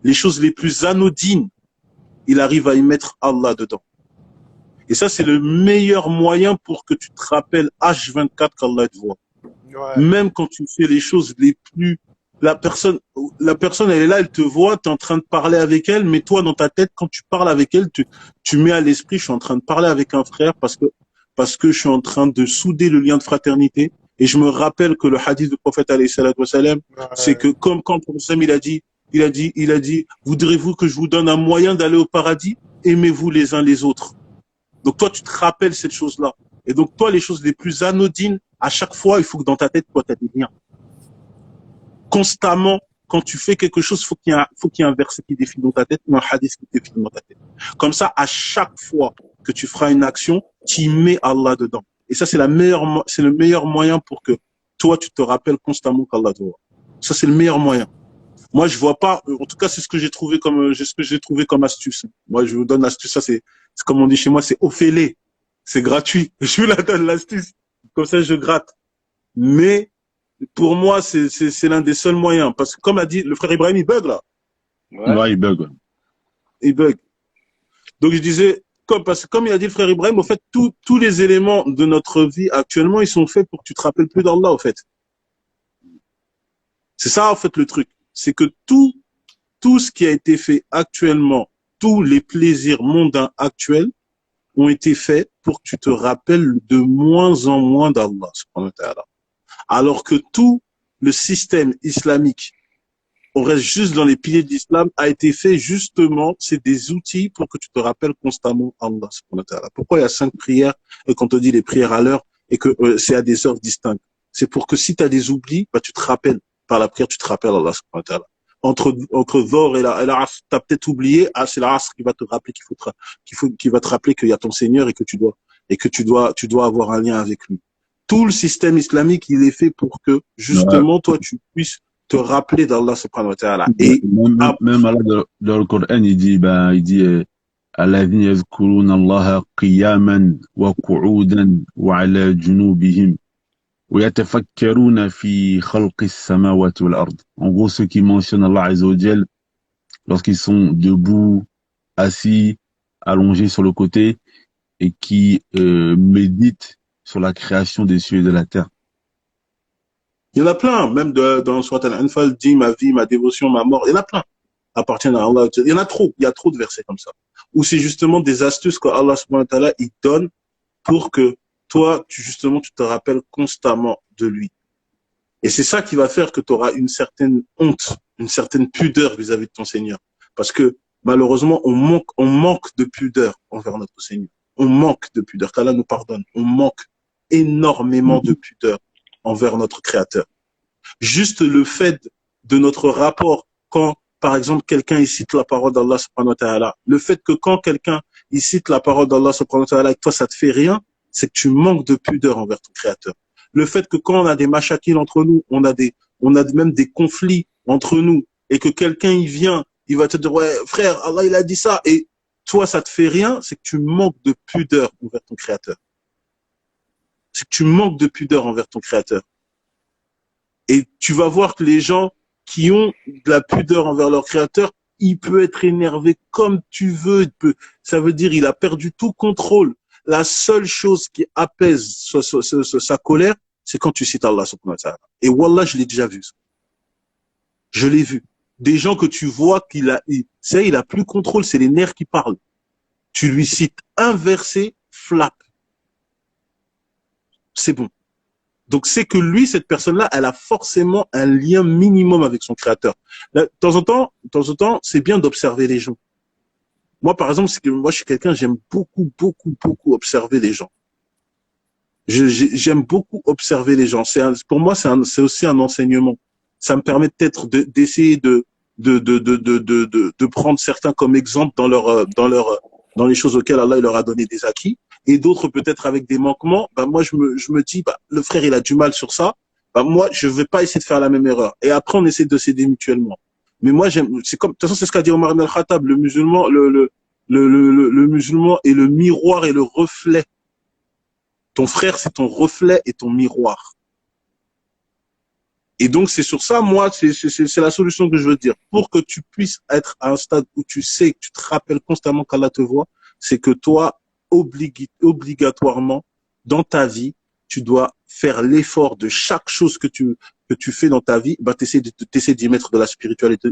Les choses les plus anodines, il arrive à y mettre Allah dedans. Et ça, c'est le meilleur moyen pour que tu te rappelles H24 qu'Allah te voit. Ouais. Même quand tu fais les choses les plus... La personne, elle est là, elle te voit, tu es en train de parler avec elle, mais toi, dans ta tête, quand tu parles avec elle, tu mets à l'esprit, je suis en train de parler avec un frère parce que je suis en train de souder le lien de fraternité. Et je me rappelle que le hadith du prophète, alayhi salatu wassalam, c'est que comme quand le prophète, il a dit, voudrez-vous que je vous donne un moyen d'aller au paradis? Aimez-vous les uns les autres. Donc toi, tu te rappelles cette chose-là. Et donc toi, les choses les plus anodines, à chaque fois, il faut que dans ta tête, toi, tu as des liens. Constamment, quand tu fais quelque chose, faut qu'il y ait un verset qui défile dans ta tête ou un hadith qui défile dans ta tête. Comme ça, à chaque fois que tu feras une action, tu y mets Allah dedans. Et ça, c'est le meilleur moyen pour que toi, tu te rappelles constamment qu'Allah te voit. Ça, c'est le meilleur moyen. Moi, je vois pas, en tout cas, c'est ce que j'ai trouvé comme astuce. Moi, je vous donne l'astuce, ça, c'est comme on dit chez moi, c'est offélé. C'est gratuit. Je vous la donne, l'astuce. Comme ça, je gratte. Mais, pour moi, c'est l'un des seuls moyens. Parce que, comme a dit le frère Ibrahim, il bug, là. Ouais, il bug. Il bug. Donc, je disais, parce que comme il a dit le frère Ibrahim, au fait, tous les éléments de notre vie actuellement, ils sont faits pour que tu te rappelles plus d'Allah, au fait. C'est ça, en fait, le truc. C'est que tout ce qui a été fait actuellement, tous les plaisirs mondains actuels ont été faits pour que tu te rappelles de moins en moins d'Allah, subhanahu wa ta'ala. Alors que tout le système islamique, on reste juste dans les piliers de l'islam, a été fait justement, c'est des outils pour que tu te rappelles constamment Allah, subhanahu wa ta'ala. Pourquoi il y a 5 prières et qu'on te dit les prières à l'heure et que c'est à des heures distinctes? C'est pour que si tu as des oublis, bah, tu te rappelles, par la prière, tu te rappelles Allah, subhanahu wa ta'ala. entre Dhor et la Asr, t'as peut-être oublié, ah, c'est la Asr qui va te rappeler qui va te rappeler qu'il y a ton Seigneur et que tu dois avoir un lien avec lui. Tout le système islamique, il est fait pour que, Ouais. justement, toi, tu puisses te rappeler d'Allah subhanahu wa ta'ala. Et, Même Allah dans le Coran, il dit, الذين يذكرون الله قياما وقعودا وعلى جنوبهم ويتفكرون في خلق السماوات والأرض. En gros, ceux qui mentionnent Allah Azza wa Jal lorsqu'ils sont debout, assis, allongés sur le côté et qui méditent sur la création des cieux et de la terre. il y en a plein, même dans Surat Al-Anfal, dit ma vie, ma dévotion, ma mort. Il y en a plein. Appartiennent à Allah. Il y en a trop. Il y a trop de versets comme ça. Où c'est justement des astuces que Allah subhanahu wa ta'ala, il donne pour que toi, justement, tu te rappelles constamment de lui. Et c'est ça qui va faire que tu auras une certaine honte, une certaine pudeur vis-à-vis de ton Seigneur. Parce que, malheureusement, on manque de pudeur envers notre Seigneur. On manque de pudeur. Qu'Allah nous pardonne. On manque énormément de pudeur envers notre Créateur. Juste le fait de notre rapport quand, par exemple, quelqu'un il cite la parole d'Allah subhanahu wa ta'ala, le fait que quand quelqu'un il cite la parole d'Allah subhanahu wa ta'ala et que toi ça te fait rien, c'est que tu manques de pudeur envers ton Créateur. Le fait que quand on a des machakils entre nous, on a même des conflits entre nous et que quelqu'un il vient, il va te dire ouais frère, Allah il a dit ça et toi ça te fait rien, c'est que tu manques de pudeur envers ton Créateur. C'est que tu manques de pudeur envers ton Créateur. Et tu vas voir que les gens qui ont de la pudeur envers leur Créateur, il peut être énervé comme tu veux. Ça veut dire il a perdu tout contrôle. La seule chose qui apaise sa colère, c'est quand tu cites Allah subhanahu wa ta'ala. Et wallah, je l'ai déjà vu. Je l'ai vu. Des gens que tu vois il a plus contrôle, c'est les nerfs qui parlent. Tu lui cites un verset, flap. C'est bon. Donc, c'est que lui, cette personne-là, elle a forcément un lien minimum avec son Créateur. Là, de temps en temps, c'est bien d'observer les gens. Moi, par exemple, moi, je suis quelqu'un, j'aime beaucoup, beaucoup, beaucoup observer les gens. J'aime beaucoup observer les gens. Pour moi, c'est aussi un enseignement. Ça me permet peut-être d'essayer de prendre certains comme exemple dans les choses auxquelles Allah il leur a donné des acquis. Et d'autres peut-être avec des manquements, moi je me dis, le frère il a du mal sur ça, moi je vais pas essayer de faire la même erreur. Et après on essaie de s'aider mutuellement. Mais moi c'est comme, de toute façon c'est ce qu'a dit Omar ibn al-Khattab, le musulman, le musulman est le miroir et le reflet. Ton frère c'est ton reflet et ton miroir. Et donc c'est sur ça, moi c'est la solution que je veux dire. Pour que tu puisses être à un stade où tu sais, que tu te rappelles constamment qu'Allah te voit, c'est que toi obligatoirement, dans ta vie, tu dois faire l'effort de chaque chose que tu fais dans ta vie, t'essaies d'y mettre de la spiritualité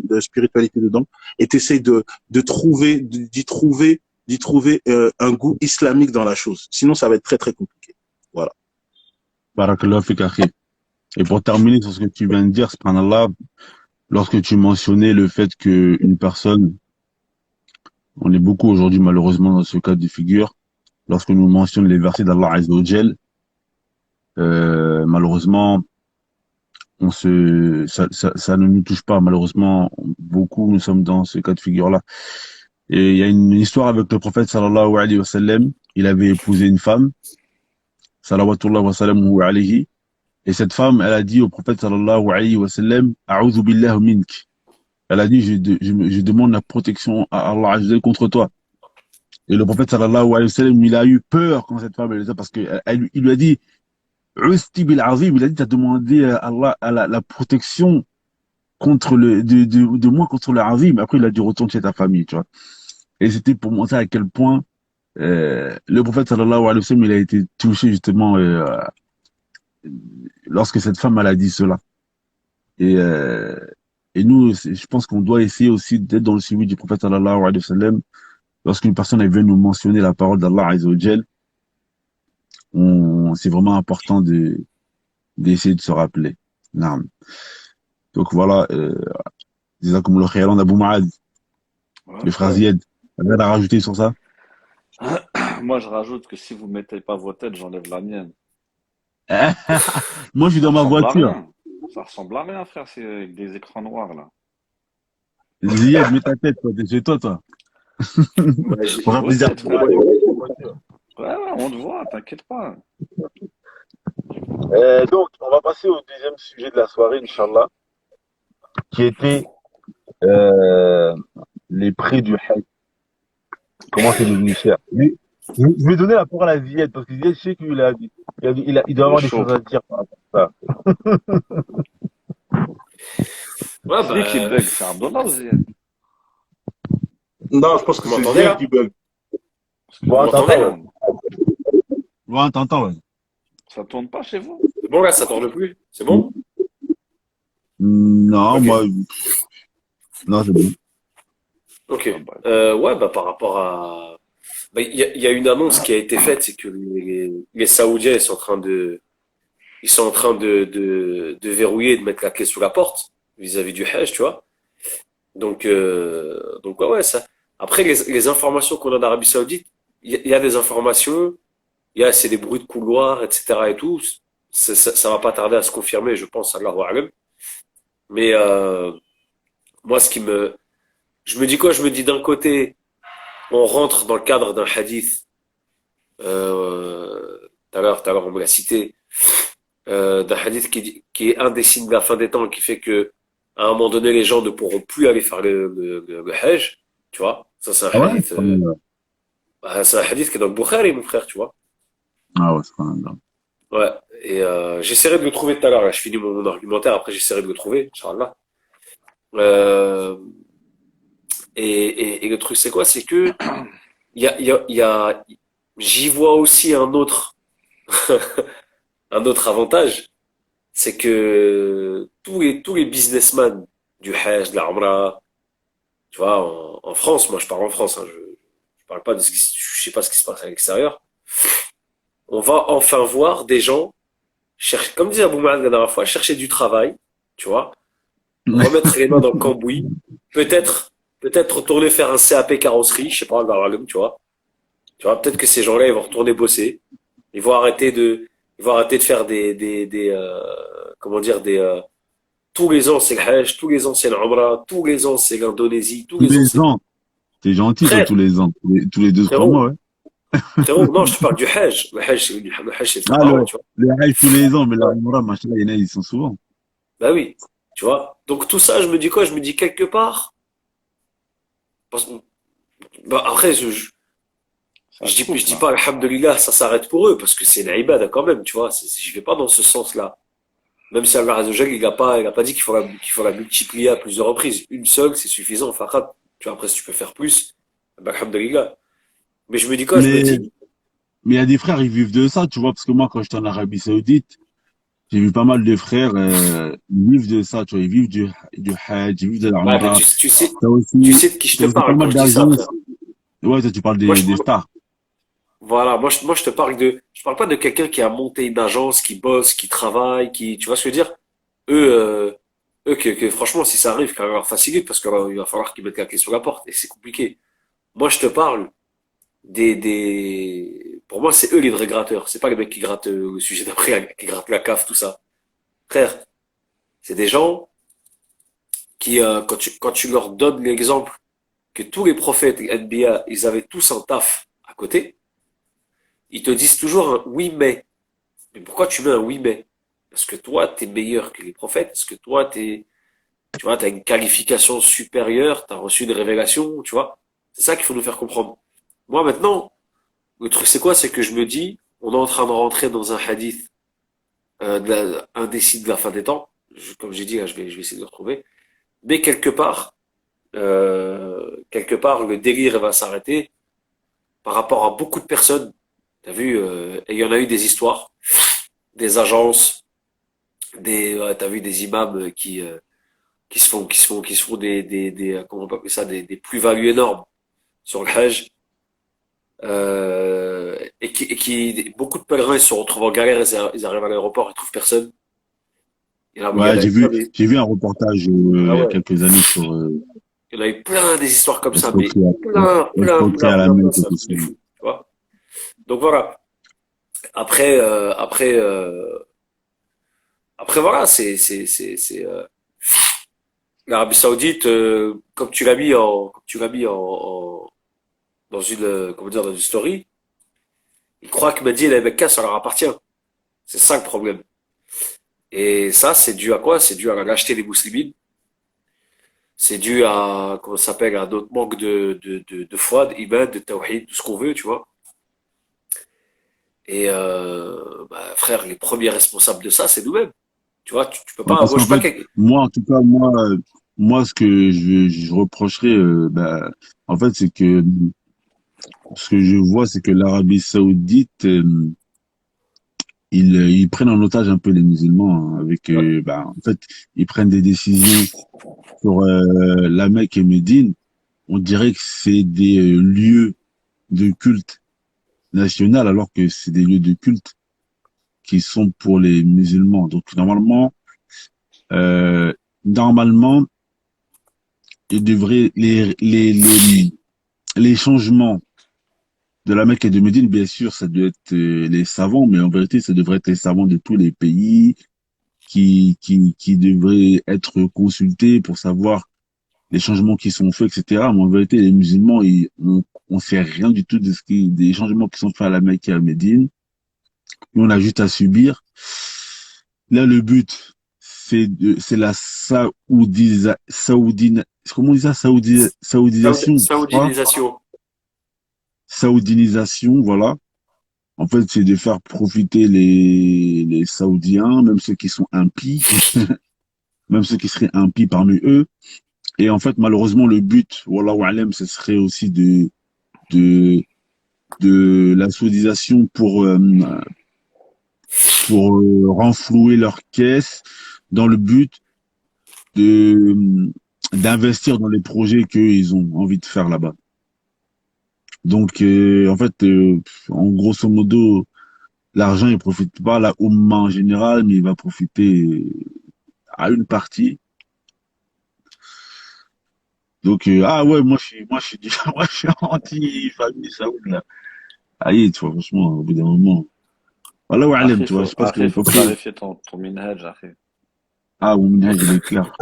dedans, et t'essaies d'y trouver un goût islamique dans la chose. Sinon, ça va être très, très compliqué. Voilà. Barakallahu fik, akhi. Et pour terminer sur ce que tu viens de dire, subhanallah, lorsque tu mentionnais le fait qu'une personne, on est beaucoup aujourd'hui malheureusement dans ce cas de figure, lorsque nous mentionnons les versets d'Allah Azza wa Jal, malheureusement, ça ne nous touche pas. Malheureusement, beaucoup, nous sommes dans ce cas de figure-là. Et il y a une histoire avec le prophète sallallahu alayhi wa sallam. Il avait épousé une femme, salawatullah wa salamuhu alayhi. Et cette femme, elle a dit au prophète sallallahu alayhi wa sallam, a'udhu billah mink. Elle a dit, je demande la protection à Allah Azza wa Jal contre toi. Et le prophète sallallahu alayhi wa sallam, il a eu peur quand cette femme elle dit ça parce que il lui a dit Usti bil azim, il a dit t'as demandé à Allah la protection contre de moi contre le azim. Après il a dit retourne chez ta famille, tu vois. Et c'était pour montrer à quel point le prophète sallallahu alayhi wa sallam il a été touché justement lorsque cette femme elle a dit cela. Et et nous je pense qu'on doit essayer aussi d'être dans le suivi du prophète sallallahu alayhi wa sallam. Lorsqu'une personne elle vient nous mentionner la parole d'Allah Azza wa Jal, c'est vraiment important d'essayer de se rappeler. Naam. Donc voilà, Jazakumullah khairan Abou Maad, le frère Zied. Rien à rajouter sur ça? Moi, je rajoute que si vous mettez pas vos têtes, j'enlève la mienne. Moi, je suis Ça dans ma ressemble à voiture. rien. Ça ressemble à rien, frère, c'est avec des écrans noirs, là. Ziyad, mets ta tête, toi, t'es chez toi, toi. Ouais, On va plaisir. Peut-être, ouais. Ouais, ouais, on te voit, t'inquiète pas. Donc, on va passer au deuxième sujet de la soirée, Inch'Allah, qui était euh, les prix du Hajj. Comment c'est devenu cher. Mais, je vais donner la parole à Zied, parce que Zied, je sais il doit Il est avoir des choses chaud. à dire par rapport à ça. ouais, C'est lui qui bah, bug, c'est Abdallah ou Ziad? Non, je pense vous que c'est m'entendez Ziad là? qui bug. Parce que Vous Bon, là, m'entendez? t'entends, ouais. Ouais, t'entends, ouais. ça tourne pas chez vous? C'est bon là, ça tourne plus? C'est bon? Non, Ok. moi, non, c'est bon. Ok. Ah bah, Ouais, bah par rapport à... Bah, il y a une annonce qui a été faite, c'est que les Saoudiens, ils sont en train de verrouiller, de mettre la clé sous la porte vis-à-vis du Hajj, tu vois. Donc ouais, ouais, ça. Après, les informations qu'on a d'Arabie Saoudite, il y a des informations, c'est des bruits de couloir, etc. et tout. Ça va pas tarder à se confirmer, je pense, Allahu A'lam. Mais moi, je me dis quoi? Je me dis d'un côté, on rentre dans le cadre d'un hadith. Tout à l'heure, on me l'a cité, d'un hadith qui est un des signes de la fin des temps, qui fait que à un moment donné, les gens ne pourront plus aller faire le Hajj, tu vois. Ça, c'est un Ah ouais? hadith, c'est un hadith qui est dans le Bukhari, mon frère, tu vois. Ah ouais, c'est pas mal. Ouais. Et j'essaierai de le trouver tout à l'heure. Là, je finis mon argumentaire. Après, j'essaierai de le trouver, Inch'Allah. Euh, et le truc, c'est quoi? C'est que il y a, j'y vois aussi un autre, un autre avantage, c'est que tous les businessmen du Hajj, de la Umrah, tu vois, en France, moi je parle en France, hein, je parle pas de je sais pas ce qui se passe à l'extérieur. On va enfin voir des gens chercher, comme disait Abou Mahal la dernière fois, chercher du travail, tu vois, remettre les mains dans le cambouis, peut-être, peut-être retourner faire un CAP carrosserie, je sais pas, dans la Lum, tu vois, peut-être que ces gens-là, ils vont retourner bosser, ils vont arrêter de, ils vont arrêter de faire comment dire, tous les ans c'est le Hajj, tous les ans c'est l'Umrah, tous les ans c'est l'Indonésie, tous Tous les ans les c'est, ans. T'es gentil, toi, frère, tous les ans. Tous les deux, trois frérot, mois, ouais. frérot, non, je te parle du Hajj, le Hajj c'est une fois Ah, par an, tu vois. le Hajj tous les ans, mais la Ouais. Umrah, machin, il y en a, ils sont souvent. Bah oui, tu vois. Donc tout ça, je me dis quoi? Je me dis quelque part, bah après, ça coupe je dis là. pas, alhamdulillah, ça s'arrête pour eux, parce que c'est une ibada quand même, tu vois. Je vais pas dans ce sens-là. Même si Allah Azzawajal, il a pas dit qu'il faut la multiplier à plusieurs reprises. Une seule, c'est suffisant, faqat. Tu vois, après, si tu peux faire plus, bah, alhamdulillah. Mais je me dis quoi? Je me Mais, dis, mais il y a des frères, ils vivent de ça, tu vois, parce que moi, quand j'étais en Arabie Saoudite, j'ai vu pas mal de frères, ils vivent de ça, tu vois, ils vivent du Hajj, ils vivent de la ouais, mais Umrah. tu sais de qui je te T'as aussi pas parle quand mal je dis ça, d'agences. frère. Ouais, toi, tu parles Moi, des stars. voilà, moi, je te parle je parle pas de quelqu'un qui a monté une agence, qui bosse, qui travaille, tu vois ce que je veux dire? Eux, que franchement, si ça arrive, quand même leur facilite, parce qu'il va falloir qu'ils mettent la clé sur la porte, et c'est compliqué. Moi, je te parle pour moi, c'est eux les vrais gratteurs. C'est pas les mecs qui grattent le sujet d'après, qui grattent la cave, tout ça. Frère, c'est des gens qui, quand tu leur donnes l'exemple que tous les prophètes et NBA, ils avaient tous un taf à côté, ils te disent toujours un oui mais. Mais pourquoi tu mets un oui mais? Parce que toi, t'es meilleur que les prophètes, parce que toi, tu vois, t'as une qualification supérieure, t'as reçu des révélations, tu vois. C'est ça qu'il faut nous faire comprendre. Moi, maintenant, le truc, c'est quoi? C'est que je me dis, on est en train de rentrer dans un hadith, un des signes de la fin des temps. Comme j'ai dit, là, je vais essayer de le retrouver. Mais quelque part, le délire va s'arrêter par rapport à beaucoup de personnes. T'as vu, et il y en a eu des histoires, des agences, t'as vu des imams qui se font comment on peut appeler ça, des plus-values énormes sur le Hajj, beaucoup de pèlerins ils se retrouvent en galère, ils arrivent à l'aéroport, ils trouvent personne. Il y en Ouais, a eu plein j'ai vu un reportage, ah il y a ouais, quelques années sur, il y en a eu plein des histoires comme ça, mais escroquerie escroquerie à la Mecque et c'est un tout truc ça. de fou, tu vois. Donc voilà. Après, après voilà, l'Arabie Saoudite, comme tu l'as mis dans une, comment dire, dans une story, ils croient que Medine et Mecca, ça leur appartient. C'est ça le problème. Et ça, c'est dû à quoi? C'est dû à l'acheter des musulmans. C'est dû à, comment ça s'appelle, à notre manque de foi, d'iman, de tawhid, tout ce qu'on veut, tu vois. Et bah, frère, les premiers responsables de ça, c'est nous-mêmes. Tu vois, tu peux Ouais, pas. parce Moi, je qu'en suis pas fait, quelqu'un. moi, en tout cas, moi, ce que je reprocherais, en fait, c'est que ce que je vois, c'est que l'Arabie Saoudite, ils prennent en otage un peu les musulmans, hein, avec, Ouais, en fait, ils prennent des décisions sur la Mecque et Médine. On dirait que c'est des lieux de culte national, alors que c'est des lieux de culte qui sont pour les musulmans. Donc euh, normalement, il devrait les changements de la Mecque et de Médine, bien sûr, ça doit être les savants, mais en vérité, ça devrait être les savants de tous les pays qui devraient être consultés pour savoir les changements qui sont faits, etc. Mais en vérité, les musulmans, on sait rien du tout des changements qui sont faits à la Mecque et à Médine. Nous, on a juste à subir. Là, le but, c'est la comment on dit ça? Saoudisation, je crois. saoudinisation. Saoudinisation, voilà. En fait, c'est de faire profiter les Saoudiens, même ceux qui sont impies, même ceux qui seraient impies parmi eux. Et en fait, malheureusement, le but, wallahu alam, ce serait aussi de, de la saoudisation pour renflouer leurs caisses dans le but de d'investir dans les projets qu'ils ont envie de faire là-bas. Donc, en fait, en grosso modo, l'argent, il profite pas à la Oumma en général, mais il va profiter à une partie. Donc, ah ouais, moi, je suis, moi, je suis anti-famille Saoud, là. Aïe, tu vois, franchement, au bout d'un moment. Voilà, ouais, Alem, tu vois, je sais pas ce que vous Faut pensez. clarifier ton minhaj, akhi. Ah, mon ménage, il est clair.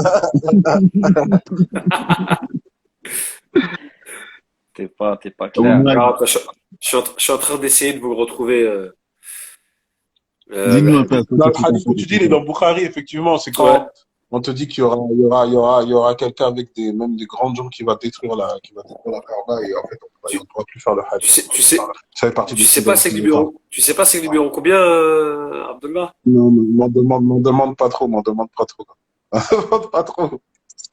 T'es pas Ah, mon clair. ménage, Alors, attends, je suis en train d'essayer de vous retrouver le dis-nous un peu à hadith. quoi Non, tu le fais hadith que penser. tu dis, il est dans Bukhari, effectivement. C'est Ouais. quand on te dit qu'il y aura quelqu'un avec même des grandes gens qui va détruire la Kaaba et en fait, on ne Tu, pourra plus faire le tu Hajj. sais, tu sais, Ça fait partie tu des sais signes pas c'est le d'antisémitisme. numéro, tu sais pas c'est le numéro combien, Abdullah? Non, m'en demande pas trop, m'en demande pas trop. M'en demande pas trop.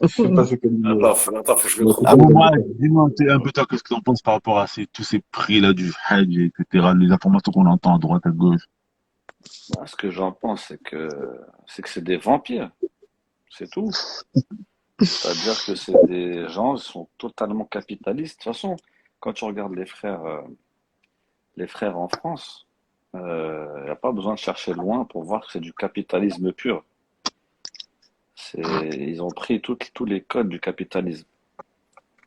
Je sais pas c'est quel numéro. Attends, faut que je le Mais trouve. Ah, effectivement, bon, il est dans moi, Bukhari. dis-moi un peu toi, qu'est-ce que tu en penses par rapport à tous ces prix-là du Hajj, etc., les informations qu'on entend à droite, à gauche. Bah, ce que j'en pense, c'est que c'est des vampires. C'est tout. C'est-à-dire que c'est des gens qui sont totalement capitalistes. De toute façon, quand tu regardes les frères en France, il n'y a pas besoin de chercher loin pour voir que c'est du capitalisme pur. Ils ont pris tous les codes du capitalisme.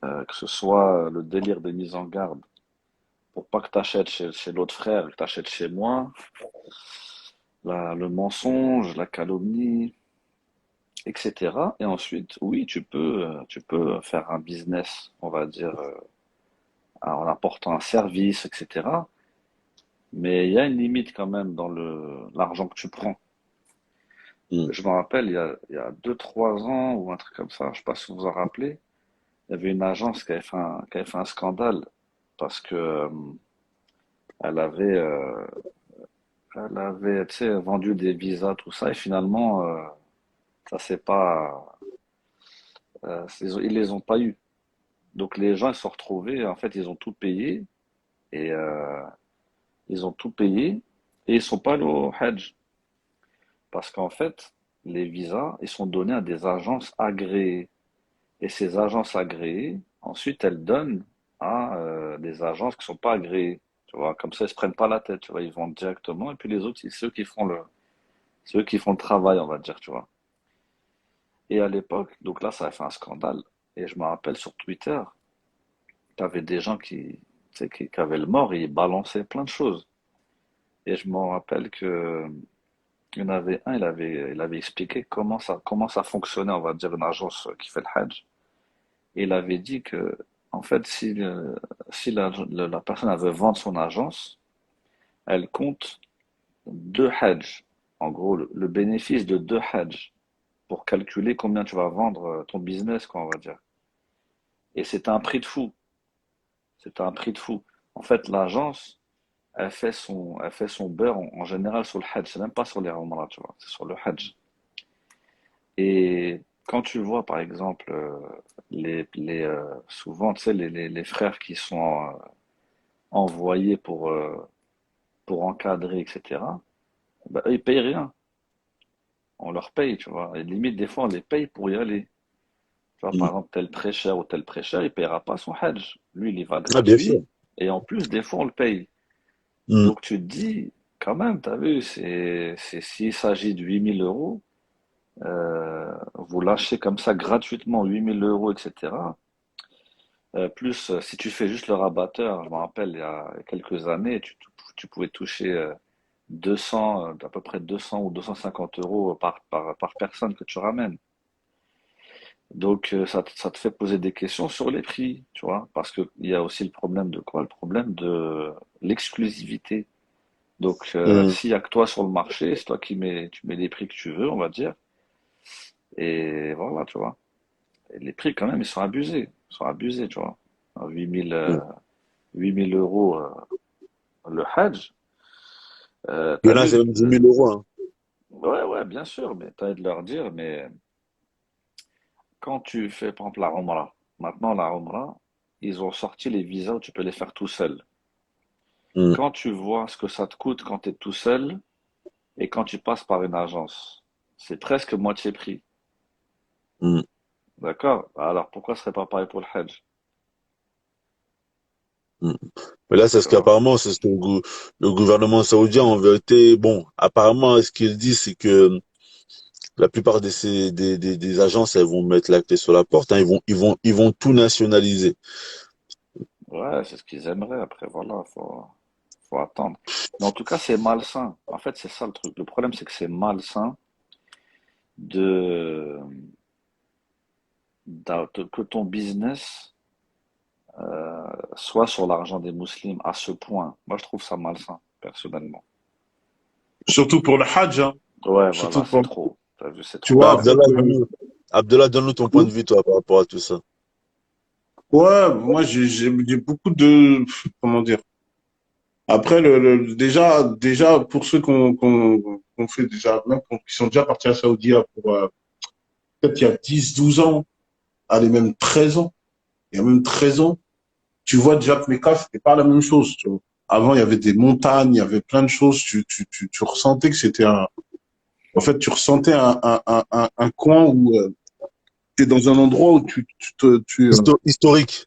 Que ce soit le délire de mise en garde pour pas que tu achètes chez l'autre frère, que tu achètes chez moi, le mensonge, la calomnie, etc. Et ensuite, oui, tu peux faire un business, on va dire, en apportant un service, etc. Mais il y a une limite quand même dans l'argent que tu prends. Mm. Je me rappelle, il y a 2, 3 ans ou un truc comme ça, je sais pas si vous vous en rappelez, il y avait une agence qui avait fait un scandale parce que elle avait, euh, elle avait, tu sais, vendu des visas, tout ça, et finalement, ça c'est pas, ils les ont pas eu. Donc les gens ils se sont retrouvés, en fait, ils ont tout payé et ils ont tout payé et ils sont pas allés au Hajj parce qu'en fait, les visas ils sont donnés à des agences agréées et ces agences agréées, ensuite elles donnent à des agences qui sont pas agréées. Tu vois, comme ça ils se prennent pas la tête, tu vois, ils vendent directement et puis les autres c'est ceux qui font le travail, on va dire, tu vois. Et à l'époque, donc là ça a fait un scandale et je me rappelle sur Twitter, tu avais des gens tu sais, qui avaient le mort et ils balançaient plein de choses. Et je me rappelle que Il y en avait un, il avait expliqué comment ça fonctionnait, on va dire, une agence qui fait le Hajj. Et il avait dit que, en fait, si la personne elle veut vendre son agence, elle compte deux Hajj. En gros, le bénéfice de deux Hajj pour calculer combien tu vas vendre ton business, quoi, on va dire. Et c'était un prix de fou. C'était un prix de fou. En fait, l'agence, elle fait son beurre en général sur le Hajj. C'est même pas sur les Umrah, tu vois. C'est sur le Hajj. Et quand tu vois, par exemple, souvent, tu sais, les frères qui sont envoyés pour encadrer, etc., bah, eux, ils payent rien. On leur paye, tu vois. Et limite, des fois, on les paye pour y aller. Tu vois, par Mm. exemple, tel prêcheur ou tel prêcheur, il paiera pas son Hajj. Lui, il y va Ah, bien sûr. gratuit. Et en plus, des fois, on le paye. Mm. Donc, tu te dis, quand même, t'as vu, s'il s'agit de 8 000 euros, vous lâchez comme ça gratuitement 8 000 euros, etc. Plus, si tu fais juste le rabatteur, je me rappelle, il y a quelques années, tu pouvais toucher 200, à peu près 200 ou 250 euros par personne que tu ramènes. Donc, ça te fait poser des questions sur les prix, tu vois, parce qu'il y a aussi le problème de quoi? Le problème de l'exclusivité. Donc, Mm. s'il y a que toi sur le marché, c'est toi tu mets les prix que tu veux, on va dire, et voilà, tu vois. Et les prix, quand même, ils sont abusés. Ils sont abusés, tu vois. 8000 Mm. 8000 euros le Hajj. Il y en T'as a, c'est vu? même 10 000 euros, hein. Ouais, ouais, bien sûr, mais t'as de leur dire, mais quand tu fais, par exemple, la Umrah, maintenant, la Umrah, ils ont sorti les visas où tu peux les faire tout seul. Mm. Quand tu vois ce que ça te coûte quand tu es tout seul et quand tu passes par une agence, c'est presque moitié prix. Mm. D'accord? Alors pourquoi ce serait pas pareil pour le Hajj? Mm. Mais là, c'est Tu ce vois? qu'apparemment, c'est ce que le gouvernement saoudien, en vérité, bon, apparemment, ce qu'il dit, c'est que la plupart des agences, elles vont mettre la clé sur la porte, hein, ils vont tout nationaliser. Ouais, c'est ce qu'ils aimeraient. Après, voilà, faut attendre. Mais en tout cas, c'est malsain. En fait, c'est ça le truc. Le problème, c'est que c'est malsain de, que ton business soit sur l'argent des musulmans à ce point. Moi, je trouve ça malsain, personnellement. Surtout pour le Hajj, hein. Ouais, voilà, Surtout c'est pour, trop. T'as vu, c'est tu trop. Bah, vois, en fait, Abdallah, donne-nous ton point de vue, toi, par rapport à tout ça. ouais, moi, j'ai beaucoup de, comment dire. Après, déjà, pour ceux qu'on fait déjà, même qui sont déjà partis à Saoudia pour, peut-être il y a 10 12 ans, allez, même 13 ans. Il y a même 13 ans. Tu vois déjà que Mecca, c'était pas la même chose, tu vois. Avant, il y avait des montagnes, il y avait plein de choses. Tu ressentais que c'était en fait, tu ressentais un coin où, tu es dans un endroit où Historique.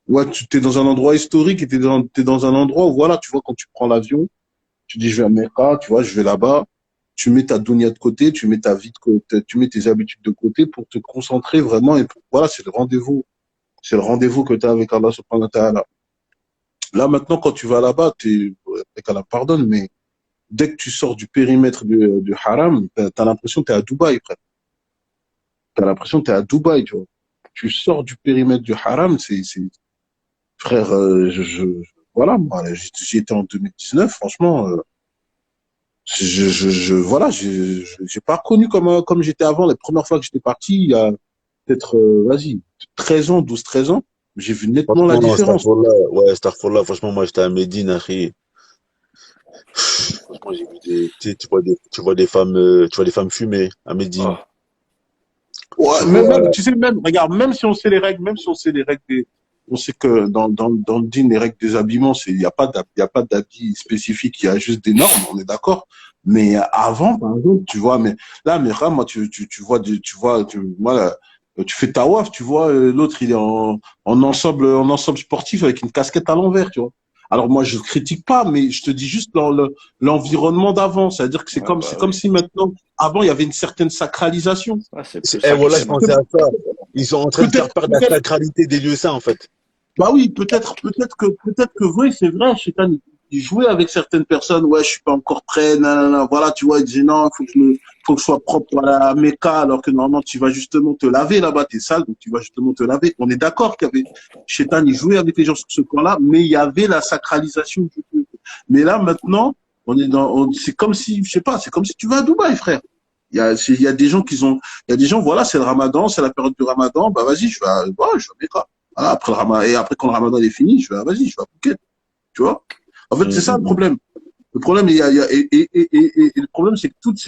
ouais, tu t'es dans un endroit historique et t'es dans un endroit où, voilà, tu vois, quand tu prends l'avion, tu dis, je vais à Mecca, tu vois, je vais là-bas, tu mets ta dunya de côté, tu mets ta vie de côté, tu mets tes habitudes de côté pour te concentrer vraiment et voilà, c'est le rendez-vous. C'est le rendez-vous que tu as avec Allah subhanahu wa ta'ala. Là, maintenant, quand tu vas là-bas, qu'Allah pardonne, mais dès que tu sors du périmètre du haram, t'as l'impression que t'es à Dubaï, frère. T'as l'impression que t'es à Dubaï, tu vois. Tu sors du périmètre du haram, frère, voilà, moi, j'y étais en 2019, franchement, voilà, j'ai pas connu comme j'étais avant. Les premières fois que j'étais parti, il y a peut-être, vas-y, 13 ans, 12 13 ans, j'ai vu nettement la Franchement, non, différence. Starfall, franchement, moi, j'étais à Médine, akhi. Franchement, j'ai vu tu vois des femmes fumer à Médine. Ah, Ouais, Tu vois, tu sais, même, regarde, même si on sait les règles, même si on sait les règles on sait que dans le dîn, les règles des habillements, il n'y a pas il y a pas d'habits spécifiques, il y a juste des normes, on est d'accord. Mais avant, par exemple, tu vois, mais là, moi, tu vois, moi, là, tu fais ta waf, tu vois, l'autre, il est en ensemble sportif avec une casquette à l'envers, tu vois. Alors moi, je critique pas, mais je te dis juste l'environnement d'avant. C'est-à-dire que ouais, c'est bah comme oui. si maintenant, avant, il y avait une certaine sacralisation. Ouais, c'est plus voilà, sacré je pensais maintenant. à ça. Ils sont en train de faire perdre la sacralité des lieux saints, en fait. Bah oui, peut-être que oui, c'est vrai, Chétane. il jouait avec certaines personnes, ouais, je suis pas encore prêt, nanana, voilà, tu vois, il disait non, faut que je sois propre à la Mecca, alors que normalement, tu vas justement te laver là-bas, t'es sale, donc tu vas justement te laver. On est d'accord qu'il y avait, Shaitan, il jouait avec les gens sur ce point-là, mais il y avait la sacralisation du culte. Mais là, maintenant, c'est comme si, je sais pas, c'est comme si tu vas à Dubaï, frère. Il y a des gens il y a des gens, voilà, c'est le Ramadan, c'est la période du Ramadan, bah vas-y, je vais à Mecca. Voilà, après le Ramadan, et après quand le Ramadan est fini, vas-y, je vais à Phuket, tu vois. En fait, c'est ça le problème. Le problème, et le problème, c'est que toutes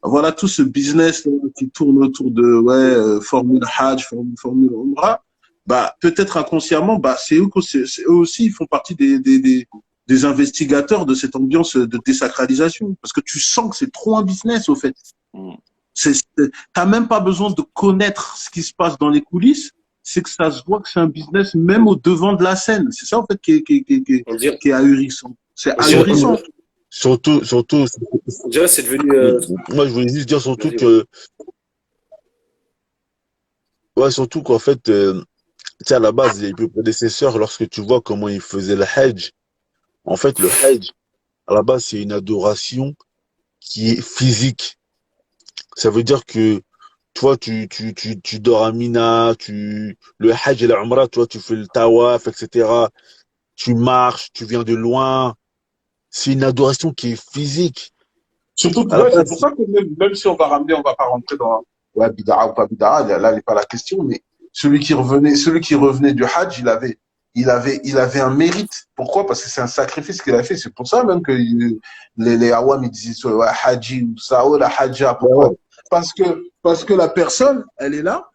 voilà, tout ce business qui tourne autour de, Formule Hajj, Formule Umrah, bah, peut-être inconsciemment, bah, c'est eux aussi, ils font partie des investigateurs de cette ambiance de désacralisation. Parce que tu sens que c'est trop un business, au fait. Mm. T'as même pas besoin de connaître ce qui se passe dans les coulisses. C'est que ça se voit que c'est un business même au devant de la scène. C'est ça, en fait, On dirait, qui est ahurissant. C'est surtout, ahurissant. Surtout, on dirait que c'est devenu. moi, je voulais juste dire surtout Vas-y, vas-y. que, ouais, surtout qu'en fait, tu sais, à la base, les prédécesseurs, lorsque tu vois comment ils faisaient le Hajj, en fait, le Hajj, à la base, c'est une adoration qui est physique. Ça veut dire que, toi, tu dors à Mina, le Hajj et la Umrah, toi, tu fais le tawaf, etc. Tu marches, tu viens de loin. C'est une adoration qui est physique. Surtout que, À la ouais, c'est pour base, ça que même si on va ramener, on va pas rentrer dans, ouais, bid'a ou pas bid'a, là, n'est pas la question, mais celui qui revenait du Hajj, il avait un mérite. Pourquoi? Parce que c'est un sacrifice qu'il a fait. C'est pour ça même que les Awam, ils disaient, ouais, Haji ou ça, oh, la Hajja. ouais, Pourquoi? ouais. Parce que la personne, elle est là.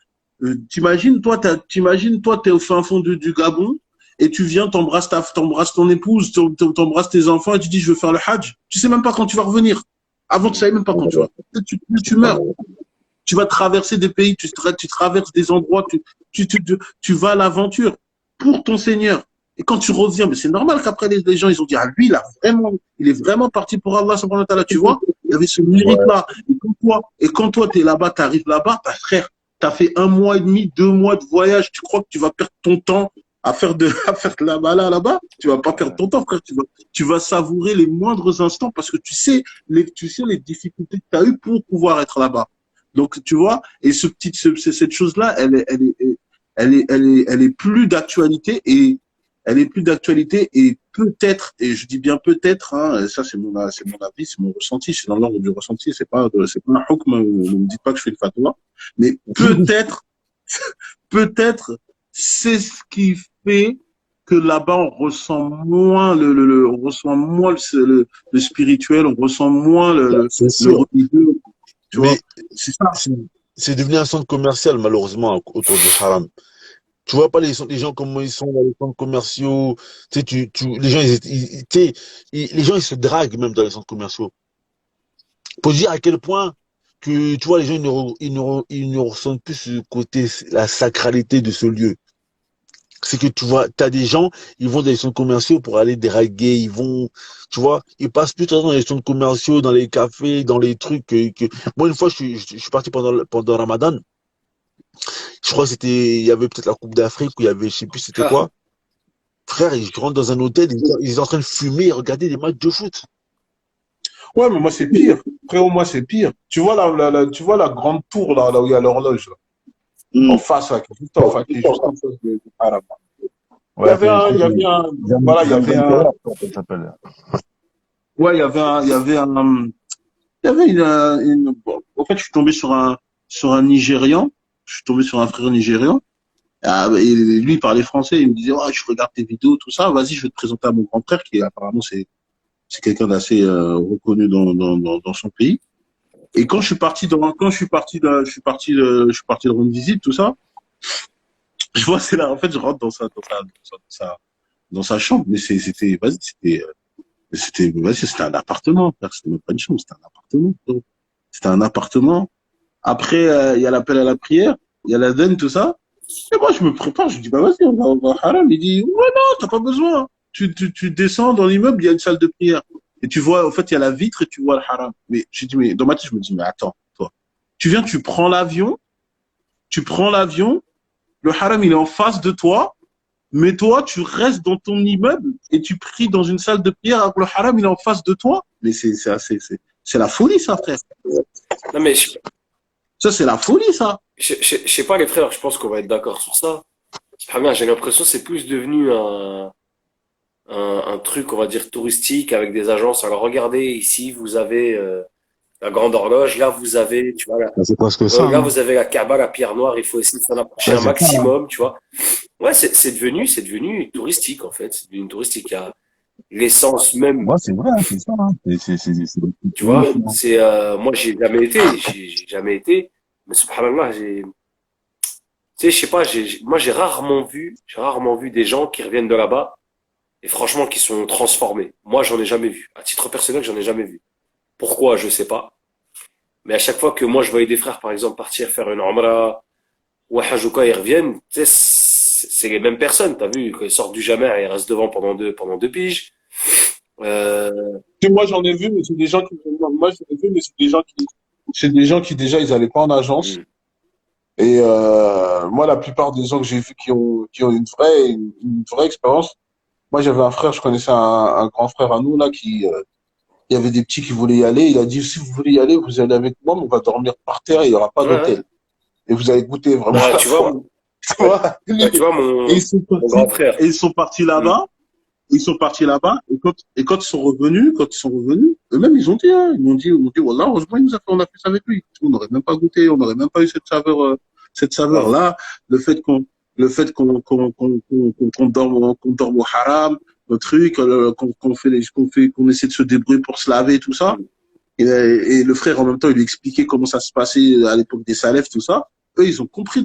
T'imagines, toi, t'es au fin fond du Gabon, et tu viens, t'embrasses ton épouse, t'embrasses tes enfants, et tu dis, je veux faire le Hajj. Tu sais même pas quand tu vas revenir. Avant, tu savais même pas quand tu vas. Tu meurs. Tu vas traverser des pays, tu traverses des endroits, tu vas à l'aventure pour ton Seigneur. Et quand tu reviens, mais c'est normal qu'après les gens, ils ont dit, ah, lui, il est vraiment parti pour Allah, subhanahu wa ta'ala. Tu vois, il y avait ce Ouais. mérite-là. Et quand toi, t'es là-bas, t'arrives là-bas, bah, frère, t'as fait 1 mois et demi, 2 mois de voyage. Tu crois que tu vas perdre ton temps à faire de la bala là-bas? Tu vas pas perdre Ouais. ton temps, frère. Tu vas savourer les moindres instants parce que tu sais les difficultés que tu as eues pour pouvoir être là-bas. Donc, tu vois, et cette chose-là, elle est plus d'actualité et peut-être, et je dis bien peut-être, hein, ça c'est mon avis, c'est mon ressenti, c'est dans l'ordre du ressenti, c'est pas un hukm, ne me dites pas que je fais le fatwa, mais peut-être, c'est ce qui fait que là-bas on ressent moins on ressent moins le spirituel, on ressent moins C'est le sûr. religieux, tu Mais vois. C'est ça. c'est c'est devenu un centre commercial, malheureusement, autour du haram. Tu vois pas les gens comment ils sont dans les centres commerciaux. Tu sais, les gens, tu sais, les gens, ils se draguent même dans les centres commerciaux. Pour dire à quel point que, tu vois, les gens, ils ne ressentent plus ce côté, la sacralité de ce lieu. C'est que tu vois, t'as des gens, ils vont dans les centres commerciaux pour aller draguer, tu vois, ils passent plus de temps dans les centres commerciaux, dans les cafés, dans les trucs Moi, une fois, je suis parti pendant Ramadan. Je crois que il y avait peut-être la Coupe d'Afrique où il y avait, je sais plus c'était Ah, quoi. Frère, ils rentrent dans un hôtel, ils sont en train de fumer et regarder des matchs de foot. Ouais, mais moi, c'est pire. Frérot, moi, c'est pire. Tu vois tu vois la grande tour, là où il y a l'horloge, là. En Hmm. face, là, qui est juste en face du haram. Ouais, Il y avait un, voilà, il y avait un, ça s'appelle. ouais, il y avait bon, en fait, je suis tombé sur un Nigérian. Je suis tombé sur un frère nigérian. Ah, et lui, il parlait français. Il me disait, oh, je regarde tes vidéos, tout ça. Vas-y, je vais te présenter à mon grand frère, qui apparemment, c'est quelqu'un d'assez reconnu dans son pays. Et je suis parti de rendre visite, tout ça. Je vois, c'est là, en fait, je rentre dans sa chambre, mais c'était un appartement, frère. C'était même pas une chambre, c'était un appartement, frérot. C'était un appartement. Après, il y a l'appel à la prière, il y a l'adhan, tout ça. Et moi, je me prépare, je dis, bah, vas-y, on va au haram. Il dit, ouais, non, t'as pas besoin. Tu descends dans l'immeuble, il y a une salle de prière. Et tu vois, en fait, il y a la vitre et tu vois le haram. Mais, j'ai dit, mais, dans ma tête, je me dis, mais attends, toi. Tu viens, tu prends l'avion, le haram, il est en face de toi, Mais toi, tu restes dans ton immeuble et tu pries dans une salle de prière alors que le haram, il est en face de toi. Mais c'est la folie, ça, frère. Non, mais Ça, c'est la folie, ça. je sais pas, les frères, je pense qu'on va être d'accord sur ça. Subhanallah, j'ai l'impression que c'est plus devenu un truc, on va dire, touristique avec des agences. Alors, regardez, ici, vous avez la grande horloge. Là, vous avez, tu vois, C'est presque ça, là, hein. vous avez la Kaaba, la pierre noire. Il faut essayer de s'en approcher Ouais, un c'est ça, hein. maximum, tu vois. Ouais, c'est devenu touristique, en fait. C'est devenu touristique. Il y a l'essence même, Ouais, c'est vrai, hein, c'est ça, hein. C'est le tu vois. tourisme, hein. C'est, moi, j'ai jamais été. Mais subhanallah, tu sais, je sais pas, moi, j'ai rarement vu des gens qui reviennent de là-bas et franchement, qui sont transformés. Moi, j'en ai jamais vu. À titre personnel, j'en ai jamais vu. Pourquoi, je sais pas. Mais à chaque fois que moi, je voyais des frères, par exemple, partir faire une Umrah ou un Hajj ou quoi, ils reviennent, tu sais, c'est les mêmes personnes. T'as vu, quand ils sortent du Jama', ils restent devant pendant deux piges. Moi, j'en ai vu, mais c'est des gens qui, moi, j'en ai vu, mais c'est des gens qui déjà, ils allaient pas en agence. Hmm. Et moi, la plupart des gens que j'ai vus qui ont une vraie expérience. Moi, j'avais un frère, je connaissais un grand frère à nous là il y avait des petits qui voulaient y aller. Il a dit si vous voulez y aller, vous allez avec moi, mais on va dormir par terre et il y aura pas Ouais, d'hôtel. Et vous allez goûter vraiment ouais, la foi. Tu vois tu vois, Et ils sont mon grand partis. frère. Et ils sont partis Hmm. là-bas. Ils sont partis là-bas. Et quand ils sont revenus, eux-mêmes, ils ont dit, hein, ils m'ont dit, voilà, heureusement, on a fait ça avec lui. On n'aurait même pas goûté, on n'aurait même pas eu cette Ouais. saveur-là. Le fait qu'on dorme au haram, le truc, qu'on essaie de se débrouiller pour se laver, tout ça. Hmm. Et le frère, en même temps, il lui expliquait comment ça se passait à l'époque des salafs, tout ça. Eux, ils ont compris,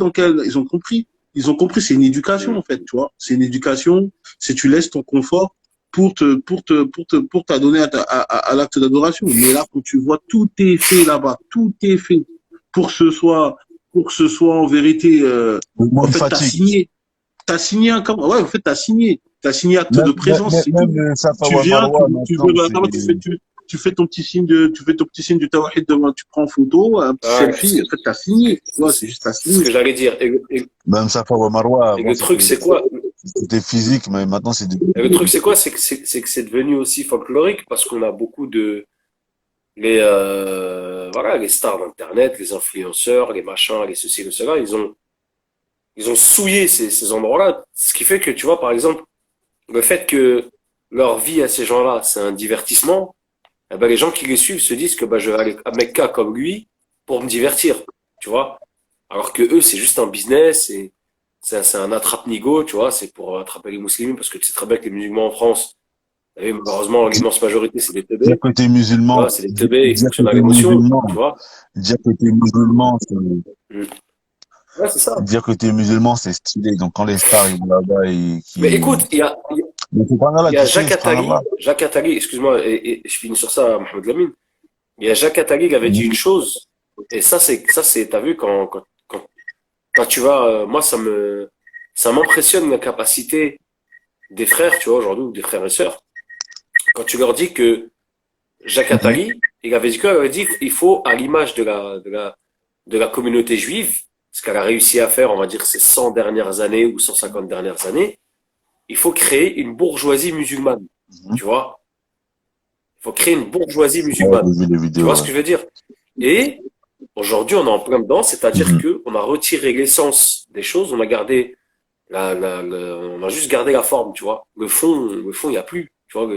c'est une éducation, Hmm. en fait, tu vois. C'est une éducation, c'est tu laisses ton confort pour t'adonner à l'acte d'adoration. Mais là, quand tu vois, tout est fait là-bas, tout est fait pour que pour que ce soit en vérité, Moi, en une fait, fatigue. t'as signé ouais, en fait, t'as signé acte de présence, c'est tout. Même le Safa Tu wa viens, Marwa, tu maintenant, veux c'est, là-bas, tu fais ton petit signe du tawhid devant, tu prends en photo, un petit Ouais, selfie, en fait, t'as signé. Tu vois, c'est juste t'as c'est ce signé. que j'allais dire. même Safa wa Marwa, Et avant, le truc, c'est quoi? c'était physique, mais maintenant, c'est Et le truc, c'est quoi? C'est que c'est devenu aussi folklorique parce qu'on a beaucoup de voilà, les stars d'internet, les influenceurs, les machins, les ceci, les cela, ils ont souillé ces endroits-là. Ce qui fait que, tu vois, par exemple, le fait que leur vie à ces gens-là, c'est un divertissement, eh ben, les gens qui les suivent se disent que bah, je vais aller à Mecca comme lui pour me divertir, tu vois. Alors que eux, c'est juste un business, et c'est un attrape-nigo, tu vois, c'est pour attraper les musulmans, parce que tu sais très bien que les musulmans en France, et malheureusement, l'immense majorité, c'est des dire teubés, que t'es tu musulman, vois, c'est des teubés, ils dire que fonctionnent à t'es l'émotion, tu musulman, vois. dire que t'es musulman, Mm. Ouais, c'est ça. dire que t'es musulman, c'est stylé. Donc, quand les stars, ils vont là-bas et Mais qui, écoute, mais subhanallah, il y a tu sais, subhanallah. Jacques Attali, excuse-moi, et je finis sur ça, Mohamed Lamine. Il y a Jacques Attali qui avait dit une chose, et ça c'est, t'as vu, quand tu vas, moi, ça m'impressionne la capacité des frères, tu vois, aujourd'hui, ou des frères et sœurs, quand tu leur dis que Jacques Mhm. Attali, il avait dit quoi? Il avait dit, il faut, à l'image de la communauté juive, ce qu'elle a réussi à faire, on va dire, ces 100 dernières années ou 150 dernières années, il faut créer une bourgeoisie musulmane, Mhm. tu vois? Il faut créer une bourgeoisie Ouais, musulmane. j'ai vu les Tu vois vidéos, ce ouais. que je veux dire? Et aujourd'hui, on est en plein dedans, c'est-à-dire Mhm. que on a retiré l'essence des choses, on a gardé on a juste gardé la forme, tu vois. Le fond, il n'y a plus. Tu vois,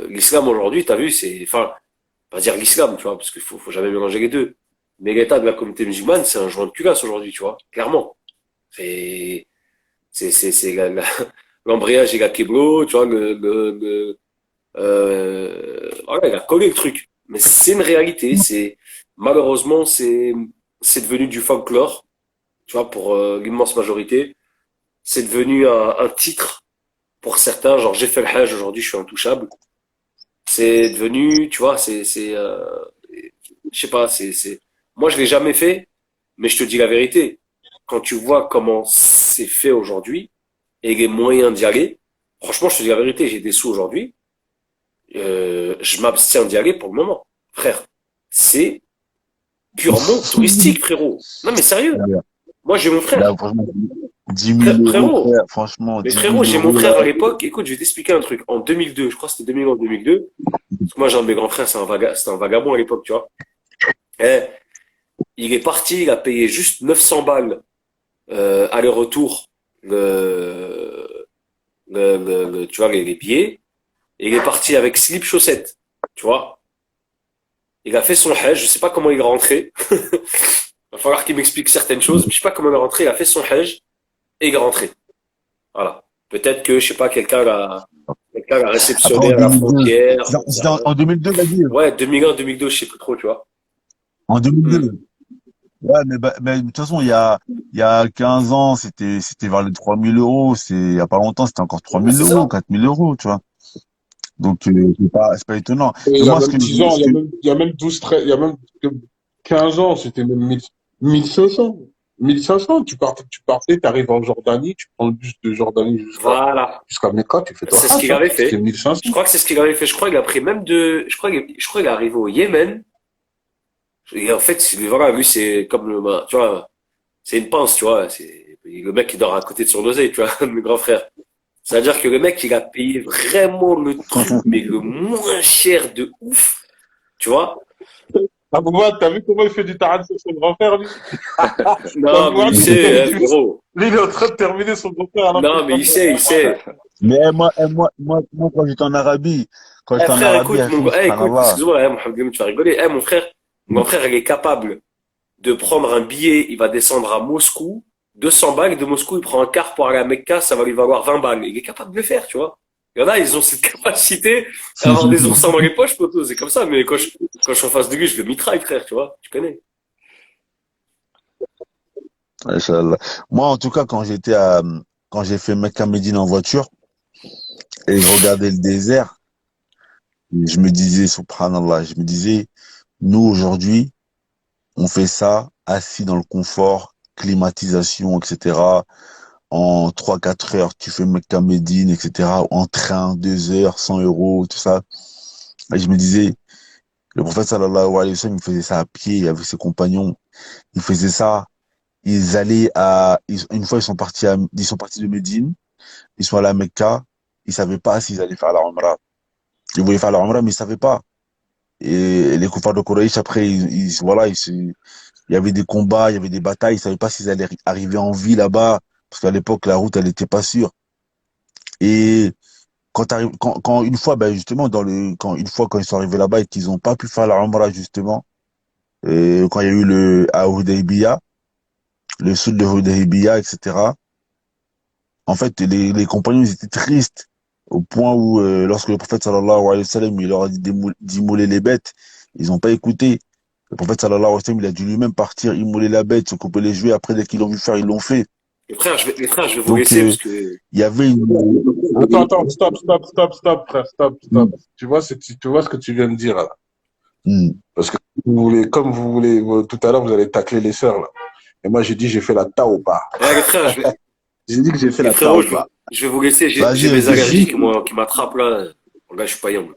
l'islam aujourd'hui, t'as vu, c'est, enfin, pas dire l'islam, tu vois, parce qu'il faut jamais mélanger les deux. Mais l'état de la communauté musulmane, c'est un joint de culasse aujourd'hui, tu vois, clairement. C'est, c'est l'embrayage et la kéblo, tu vois, voilà, il a collé le truc. Mais c'est une réalité, malheureusement, c'est devenu du folklore, tu vois, pour l'immense majorité. C'est devenu un titre pour certains, genre j'ai fait le Hajj, aujourd'hui je suis intouchable. C'est devenu, tu vois, je sais pas, moi je l'ai jamais fait, mais je te dis la vérité. Quand tu vois comment c'est fait aujourd'hui et les moyens d'y aller, franchement, je te dis la vérité, j'ai des sous aujourd'hui, je m'abstiens d'y aller pour le moment, frère. C'est purement touristique, frérot. Non mais sérieux. Ouais. Moi j'ai mon Là, frère. franchement, 10 000 euros, Frérot, frère, franchement, mais 10 frérot, 000 j'ai mon euros, frère là. à l'époque. Écoute, je vais t'expliquer un truc. En 2002, je crois que c'était 2001 2002. Parce que moi, j'ai un de mes grands frères, c'était un vagabond à l'époque, tu vois. Eh, il est parti, il a payé juste 900 balles aller-retour, tu vois, les billets. Et il est parti avec slip chaussettes, tu vois. Il a fait son hajj, je sais pas comment il est rentré. Il va falloir qu'il m'explique certaines choses. Je sais pas comment il est rentré, il a fait son hajj et il est rentré. Voilà. Peut-être que, je sais pas, quelqu'un l'a Après, réceptionné en à la 2002, frontière, j'en sais c'était rien. en 2002, vas-y. Ouais, 2001, 2002, je sais plus trop, tu vois. En Hmm. 2002. Ouais, mais de toute façon, il y a 15 ans, c'était vers les 3 000 euros. Il y a pas longtemps, c'était encore trois Ouais, mille c'est euros, ça. 4 000 euros, tu vois. Donc, c'est pas étonnant. Et il Mais y a moi, même 10 ans, il y a même 12, 13, il y a même 15 ans, c'était même 1500. 1500, tu partais, tu arrives en Jordanie, tu prends le bus de Jordanie Voilà. jusqu'à Mecca, tu fais ton C'est ce hajj, qu'il hein. avait C'était fait. 1500. Je crois que c'est ce qu'il avait fait. Je crois qu'il a pris même je crois qu'il est arrivé au Yémen. Et en fait, voilà, lui, c'est comme tu vois, c'est une pince, tu vois. C'est le mec qui dort à côté de son oseille, tu vois, mon grand frère. C'est-à-dire que le mec, il a payé vraiment le truc, mais le moins cher de ouf, tu vois. Ah, Bouba, t'as vu comment il fait du tarad sur son grand-père, lui? T'as Non, vu, mais il lui, sait, hein, frérot. il est en train de terminer son grand-père alors que le Non, mais il grand-père. sait, il sait. Mais quand j'étais en Arabie, Eh, frère, écoute, Hachim, écoute, subhanallah. excuse-moi, Mohamed Ghani, tu vas rigoler. Mon frère, il est capable de prendre un billet, il va descendre à Moscou, 200 balles, et de Moscou, il prend un car pour aller à Mecca, ça va lui valoir 20 balles. Il est capable de le faire, tu vois. Il y en a, ils ont cette capacité d'avoir des oursins dans les poches, poteau, c'est comme ça, mais quand je suis en face de lui, je le mitraille, frère, tu vois, tu connais. Inch'Allah. Moi, en tout cas, quand j'ai fait Mecca Médine en voiture et je regardais le désert, je me disais, subhanallah, je me disais, nous, aujourd'hui, on fait ça assis dans le confort, climatisation, etc. En 3 4 heures, tu fais Mecca Médine, etc. En train, 2 heures, 100 euros, tout ça. Et je me disais, le prophète sallallahu alayhi wa sallam, il faisait ça à pied avec ses compagnons. Il faisait ça. Une fois, ils sont partis de Médine. Ils sont allés à Mecca. Ils savaient pas s'ils allaient faire la Umrah. Ils voulaient faire la Umrah, mais ils savaient pas. Et les koufars de Quraysh, après, il y avait des combats, il y avait des batailles. Ils savaient pas s'ils allaient arriver en vie là-bas. Parce qu'à l'époque, la route, elle était pas sûre. Et quand une fois, ben justement, quand ils sont arrivés là-bas et qu'ils ont pas pu faire la Umrah, justement, quand il y a eu à Hudaybiyah, le sud de Hudaybiyah, etc. En fait, les compagnons, ils étaient tristes au point où, lorsque le prophète sallallahu alayhi wa sallam, il leur a dit d'immoler les bêtes, ils n'ont pas écouté. Le prophète sallallahu alayhi wa sallam, il a dû lui-même partir, immoler la bête, se couper les jouets. Après, dès qu'ils l'ont vu faire, ils l'ont fait. Les frères, je vais vous Donc, laisser parce que, il y avait Attends, stop, frère, stop. Tu vois ce que tu viens de dire, là. Hmm. Parce que vous voulez, tout à l'heure, vous allez tacler les sœurs, là. Et moi, j'ai dit, j'ai fait la tauba. les frères, J'ai dit que j'ai fait les la frérots, tauba. je vais vous laisser, j'ai Vas-y, mes vas-y. allergies qui m'attrapent là. Là, je suis pas young.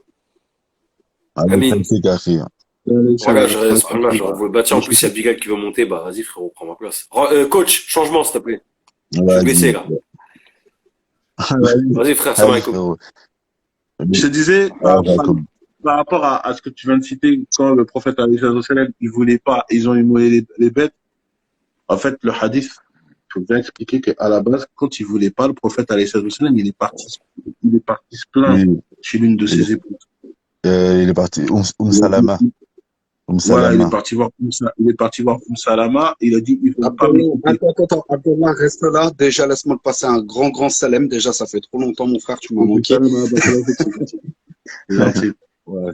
Allez, Amine. c'est café. Voilà, Tranquille. là, je renvoie le bâti. En plus, il y a Bigal qui veut monter. Bah, vas-y, frérot, prends ma place. Coach, changement, s'il te plaît. Je suis blessé, Vas-y. là. Vas-y, Vas-y, frère, salam vas-y, alaikum. frérot. Je te disais, Ah, d'accord. par rapport à ce que tu viens de citer, quand le prophète, alayhi sallam, il voulait pas, ils ont immolé les bêtes. En fait, le hadith, il faut bien expliquer qu'à la base, quand il voulait pas, le prophète, alayhi sallam, il est parti se plaindre Il, chez l'une de il, ses épouses. il est parti. Salama. Voilà, Salama. il est parti voir Salama, il a dit, ils vont pas m'écouter. Attends, Abdallah, reste là. Déjà, laisse-moi te passer un grand salam. Déjà, ça fait trop longtemps, mon frère, tu m'as manqué. C'est gentil. Ouais,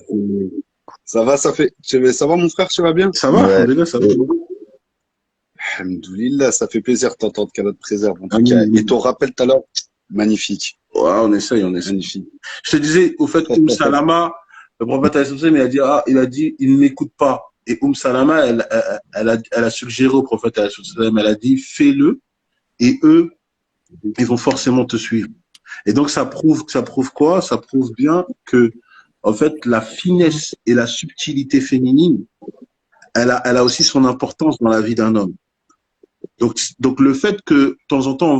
ça va, ça va, mon frère, tu vas bien? Ça va, Ouais. alhamdoulilah, ça va. Alhamdoulilah, ça fait plaisir de t'entendre qu'Allah te préserve, en tout Amin, cas. amin. Et ton rappel tout à l'heure, magnifique, Ouais, on essaye. magnifique. Je te disais, au fait, Salama, le prophète, alayhi sallam, il a dit, il ne m'écoute pas. Et Salama, elle a suggéré au prophète, alayhi sallam, elle a dit, fais-le, et eux, ils vont forcément te suivre. Et donc, ça prouve quoi? Ça prouve bien que, en fait, la finesse et la subtilité féminine, elle a aussi son importance dans la vie d'un homme. Donc le fait que de temps en temps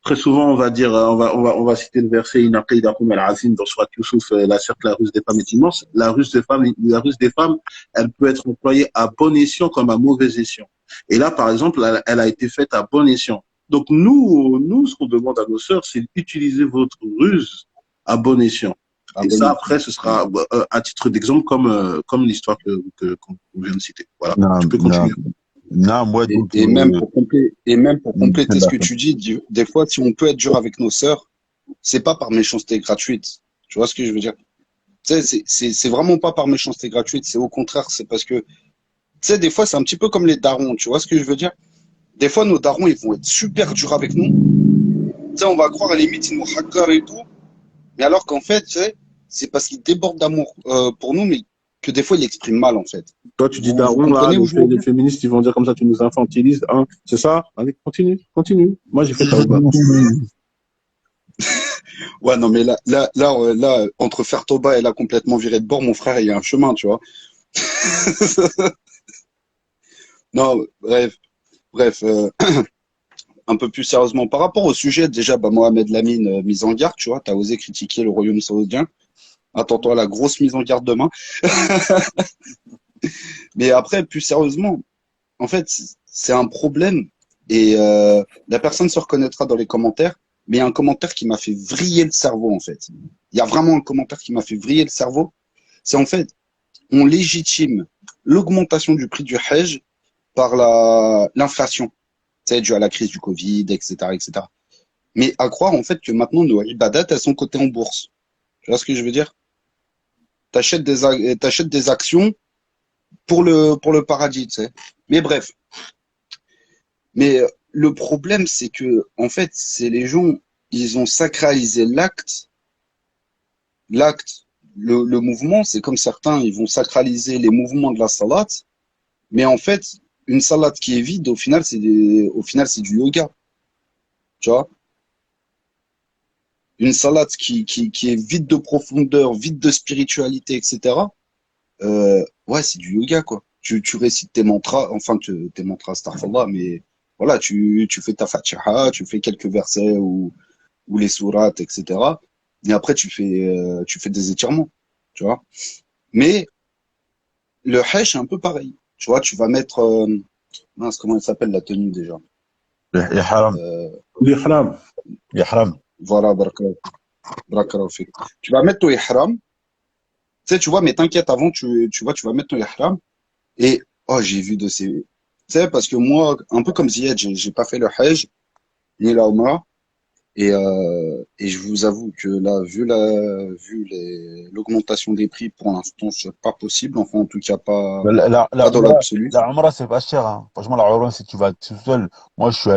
très souvent on va citer le verset Inna qidakum al-azim dans Surat Yusuf, certes la ruse des femmes est immense. La ruse des femmes, elle peut être employée à bon escient comme à mauvais escient. Et là, par exemple, elle a été faite à bon escient. Donc nous, ce qu'on demande à nos sœurs, c'est d'utiliser votre ruse à bon escient. Ah Et bon, ça, après, ce sera à titre d'exemple comme l'histoire qu'on vient de citer. Voilà. Non, Tu peux non, continuer. non, moi, donc, et même pour compléter ce que d'accord. tu dis, des fois, si on peut être dur avec nos sœurs, c'est pas par méchanceté gratuite. Tu vois ce que je veux dire? Tu sais, c'est vraiment pas par méchanceté gratuite. C'est au contraire, c'est parce que, tu sais, des fois, c'est un petit peu comme les darons. Tu vois ce que je veux dire? Des fois, nos darons, ils vont être super durs avec nous. Tu sais, on va croire à la limite, ils nous hackent et tout. Mais alors qu'en fait, tu sais, c'est parce qu'ils débordent d'amour pour nous, mais que des fois, ils l'expriment mal, en fait. Toi, tu dis Vous daron, là, comprenez où je veux en les venir? féministes, ils vont dire comme ça, tu nous infantilises, hein. C'est ça? Allez, continue. Moi, j'ai fait taouba. Ouais, non, mais là, entre faire Toba et là complètement virer de bord, mon frère, il y a un chemin, tu vois. Non, bref, un peu plus sérieusement, par rapport au sujet, déjà, bah, Mohamed Lamine, mise en garde, tu vois, t'as osé critiquer le royaume saoudien. Attends-toi à la grosse mise en garde demain. Mais après, plus sérieusement, en fait, c'est un problème et la personne se reconnaîtra dans les commentaires, mais il y a un commentaire qui m'a fait vriller le cerveau, en fait. Il y a vraiment un commentaire qui m'a fait vriller le cerveau. C'est en fait, on légitime l'augmentation du prix du Hajj par l'inflation, tu sais, dû à la crise du Covid, etc., etc. Mais à croire, en fait, que maintenant, nos ibadat, elles sont cotées en bourse. Tu vois ce que je veux dire? T'achètes des actions pour le paradis, tu sais. Mais bref. Mais le problème, c'est que, en fait, c'est les gens, ils ont sacralisé l'acte, le mouvement, c'est comme certains, ils vont sacraliser les mouvements de la salat, mais en fait, une salade qui est vide, au final, c'est du yoga, tu vois. Une salade qui est vide de profondeur, vide de spiritualité, etc. Ouais, c'est du yoga, quoi. Tu récites tes mantras, enfin, tes mantras, astaghfirullah, mais voilà, tu fais ta fatiha, tu fais quelques versets ou les sourates, etc. Et après, tu fais des étirements, tu vois. Mais le hajj, c'est un peu pareil. Tu vois, tu vas mettre, mince, comment elle s'appelle la tenue déjà? Ihram, Euh, L'ihram. ihram. voilà, barakallahu fik. Tu vas mettre ton ihram, tu sais, tu vois, mais t'inquiète, avant, tu vois, tu vas mettre ton ihram. Et, oh, j'ai vu de ces, tu sais, parce que moi, un peu comme Ziad, j'ai pas fait le hajj, ni la Umrah. Et je vous avoue que là, l'augmentation des prix, pour l'instant, c'est pas possible. Enfin, en tout cas, pas dans l'absolu. La Umrah, c'est pas cher, hein. Franchement, la Umrah, si tu vas tout seul, moi, je suis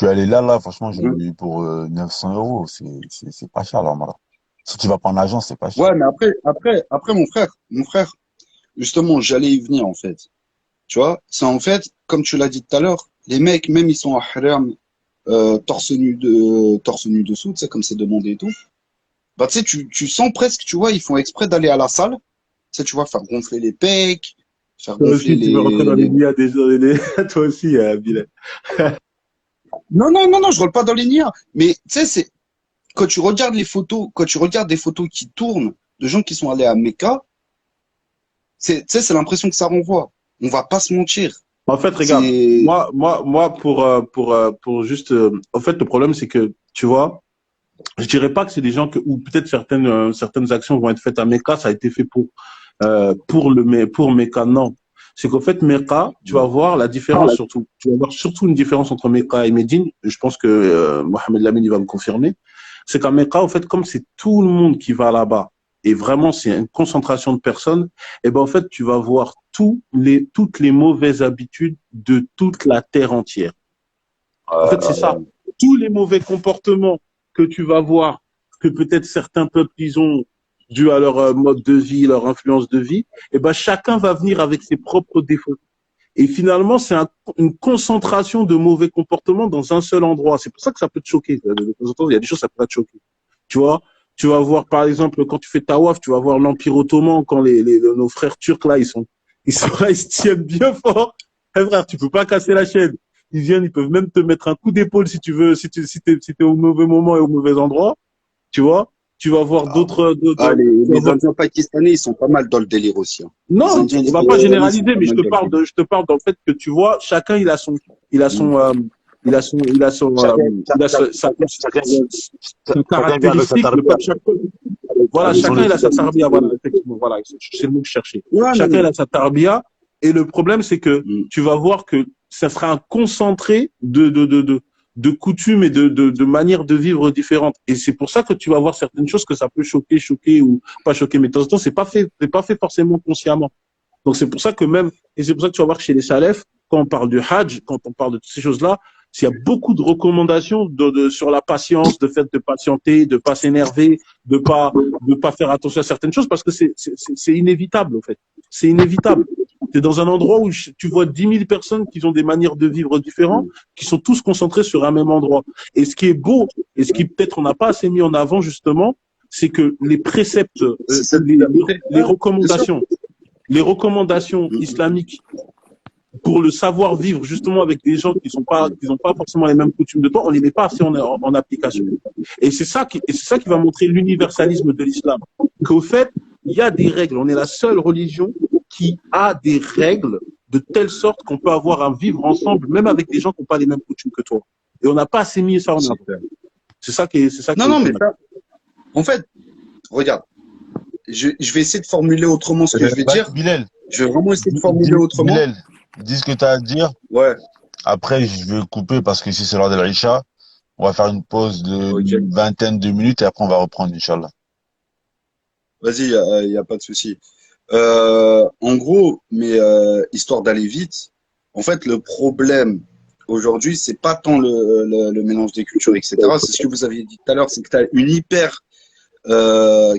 allé là, franchement, j'ai Mhm. eu pour 900 euros. C'est pas cher, la Umrah. Si tu vas pas en agence, c'est pas cher. Ouais, mais après, mon frère, justement, j'allais y venir, en fait. Tu vois, c'est en fait, comme tu l'as dit tout à l'heure, les mecs, même ils sont à haram, torse nu dessous, tu sais, comme c'est demandé et tout. Bah, tu sais, tu sens presque, tu vois, ils font exprès d'aller à la salle. Tu sais, tu vois, faire gonfler les pecs, faire Toi gonfler aussi, tu veux rentrer dans les les... nids des toi aussi, Bilal. Non, je roule pas dans les nids. Mais, tu sais, quand tu regardes les photos, quand tu regardes des photos qui tournent de gens qui sont allés à Mecca, tu sais, c'est l'impression que ça renvoie. On va pas se mentir. En fait, regarde, C'est, moi, pour juste, en fait, le problème, c'est que, tu vois, je dirais pas que c'est des gens ou peut-être certaines actions vont être faites à Mecca, ça a été fait pour Mecca, non. C'est qu'en fait, Mecca, tu vas voir la différence surtout. Tu vas voir surtout une différence entre Mecca et Médine. Je pense que Mohamed Lamine il va me confirmer. C'est qu'à Mecca, en fait, comme c'est tout le monde qui va là-bas, et vraiment c'est une concentration de personnes, et ben en fait, tu vas voir toutes les mauvaises habitudes de toute la terre entière. En fait, c'est ça. Tous les mauvais comportements que tu vas voir, que peut-être certains peuples, ils ont dû à leur mode de vie, leur influence de vie, et ben chacun va venir avec ses propres défauts. Et finalement, c'est une concentration de mauvais comportements dans un seul endroit. C'est pour ça que ça peut te choquer. De temps en temps, il y a des choses, ça peut te choquer. Tu vois, tu vas voir, par exemple, quand tu fais tawaf, tu vas voir l'Empire ottoman, quand nos frères turcs, là, ils sont là, ils se tiennent bien fort. Eh frère, tu peux pas casser la chaîne. Ils viennent, ils peuvent même te mettre un coup d'épaule si tu veux, si t'es au mauvais moment et au mauvais endroit, tu vois. Tu vas voir Ah, tu vas les voir. Indiens pakistanais, ils sont pas mal dans le délire aussi, hein. Les Non, Indiens on va pas pakistanais, ils sont généraliser, pas mais mal dans le délire. je te parle dans le fait que tu vois, chacun il a Mm. son, il a son, Chacun, il a chacun, sa chacun vient avec sa caractéristique de tarbia, chaque. Voilà, avec son chacun il a sa étiquette. tarbia, voilà, effectivement, voilà, c'est le mot que je cherchais. Ouais, non, Chacun il a sa tarbia, et le problème c'est que mm. tu vas voir que ça sera un concentré de coutumes et de manières de vivre différentes. Et c'est pour ça que tu vas voir certaines choses que ça peut choquer ou pas choquer, mais de temps en temps, c'est pas fait forcément consciemment. Donc c'est pour ça que même, et c'est pour ça que tu vas voir chez les salafs, quand on parle du hajj, quand on parle de toutes ces choses-là, il y a beaucoup de recommandations sur la patience, de fait de patienter, de pas s'énerver, de pas faire attention à certaines choses parce que c'est inévitable, en fait. C'est inévitable. Tu es dans un endroit où tu vois 10 000 personnes qui ont des manières de vivre différentes, qui sont tous concentrés sur un même endroit. Et ce qui est beau, et ce qui peut-être on n'a pas assez mis en avant, justement, c'est que les préceptes, C'est cette liberté. les Ouais, bien sûr. recommandations Mm. islamiques pour le savoir-vivre justement avec des gens qui n'ont pas forcément les mêmes coutumes de toi, on les met pas assez en application. Et c'est ça qui va montrer l'universalisme de l'islam. Qu'au fait, il y a des règles. On est la seule religion qui a des règles de telle sorte qu'on peut avoir un vivre ensemble, même avec des gens qui n'ont pas les mêmes coutumes que toi. Et on n'a pas assez mis ça en avant. C'est ça qui Non, est non, mais dommage. ça, en fait, regarde, je vais essayer de formuler autrement ce que je vais dire. Bilal, Je vais vraiment essayer de formuler autrement. Bilal, dis ce que tu as à dire. Ouais, Après, je vais couper parce que ici, c'est l'heure de l'Aïcha. On va faire une pause de ok. une vingtaine de minutes et après, on va reprendre, Inch'Allah. Vas-y, y a pas de souci. En gros, mais histoire d'aller vite, en fait, le problème aujourd'hui, c'est pas tant le mélange des cultures, etc. C'est ce que vous aviez dit tout à l'heure, c'est que tu as une hyper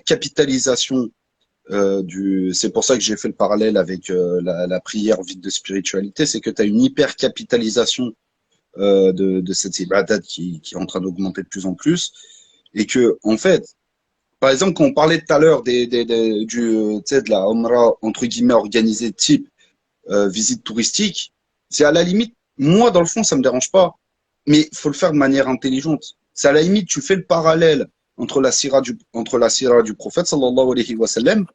capitalisation c'est pour ça que j'ai fait le parallèle avec la prière vide de spiritualité, c'est que tu as une hyper capitalisation de cette ibadat qui est en train d'augmenter de plus en plus et que en fait, par exemple, quand on parlait tout à l'heure tu sais, de la Umrah entre guillemets organisée type visite touristique, c'est à la limite, moi dans le fond ça me dérange pas, mais il faut le faire de manière intelligente. C'est à la limite, tu fais le parallèle entre la sira du prophète sallallahu alayhi wa sallam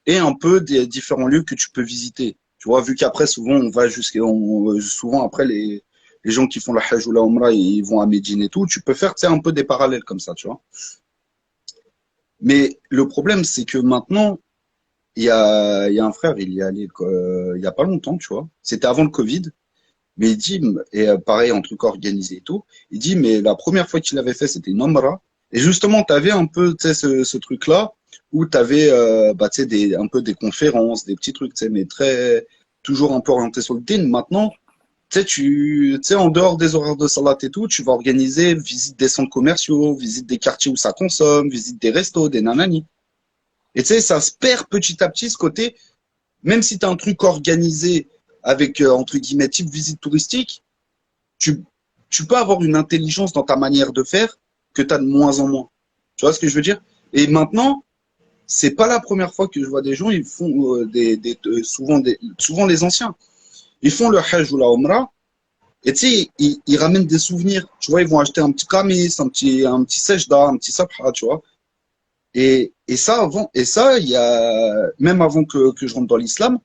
et un peu des différents lieux que tu peux visiter. Tu vois, vu qu'après souvent on va souvent après les gens qui font la Hajj ou la Umrah, ils vont à Médine et tout, tu peux faire, tu sais, un peu des parallèles comme ça, tu vois. Mais le problème c'est que maintenant il y a un frère, il y est allé il y a pas longtemps, tu vois. C'était avant le Covid. Mais il dit, et pareil, un truc organisé et tout, il dit, mais la première fois qu'il avait fait, c'était une Omra. Et justement, tu avais un peu, tu sais, ce truc-là, où tu avais, bah, tu sais, un peu des conférences, des petits trucs, tu sais, mais toujours un peu orienté sur le din. Maintenant, tu sais, en dehors des horaires de salat et tout, tu vas organiser visite des centres commerciaux, visite des quartiers où ça consomme, visite des restos, des nanani. Et tu sais, ça se perd petit à petit ce côté, même si tu as un truc organisé avec, entre guillemets, type visite touristique, tu, tu peux avoir une intelligence dans ta manière de faire que tu as de moins en moins. Tu vois ce que je veux dire? Et maintenant, c'est pas la première fois que je vois des gens, ils font souvent les anciens. Ils font le Hajj ou la Umrah, et tu sais, ils ramènent des souvenirs. Tu vois, ils vont acheter un petit kamis, un petit sejda, un petit sabha, tu vois. Et ça, il y a, même avant que je rentre dans l'islam,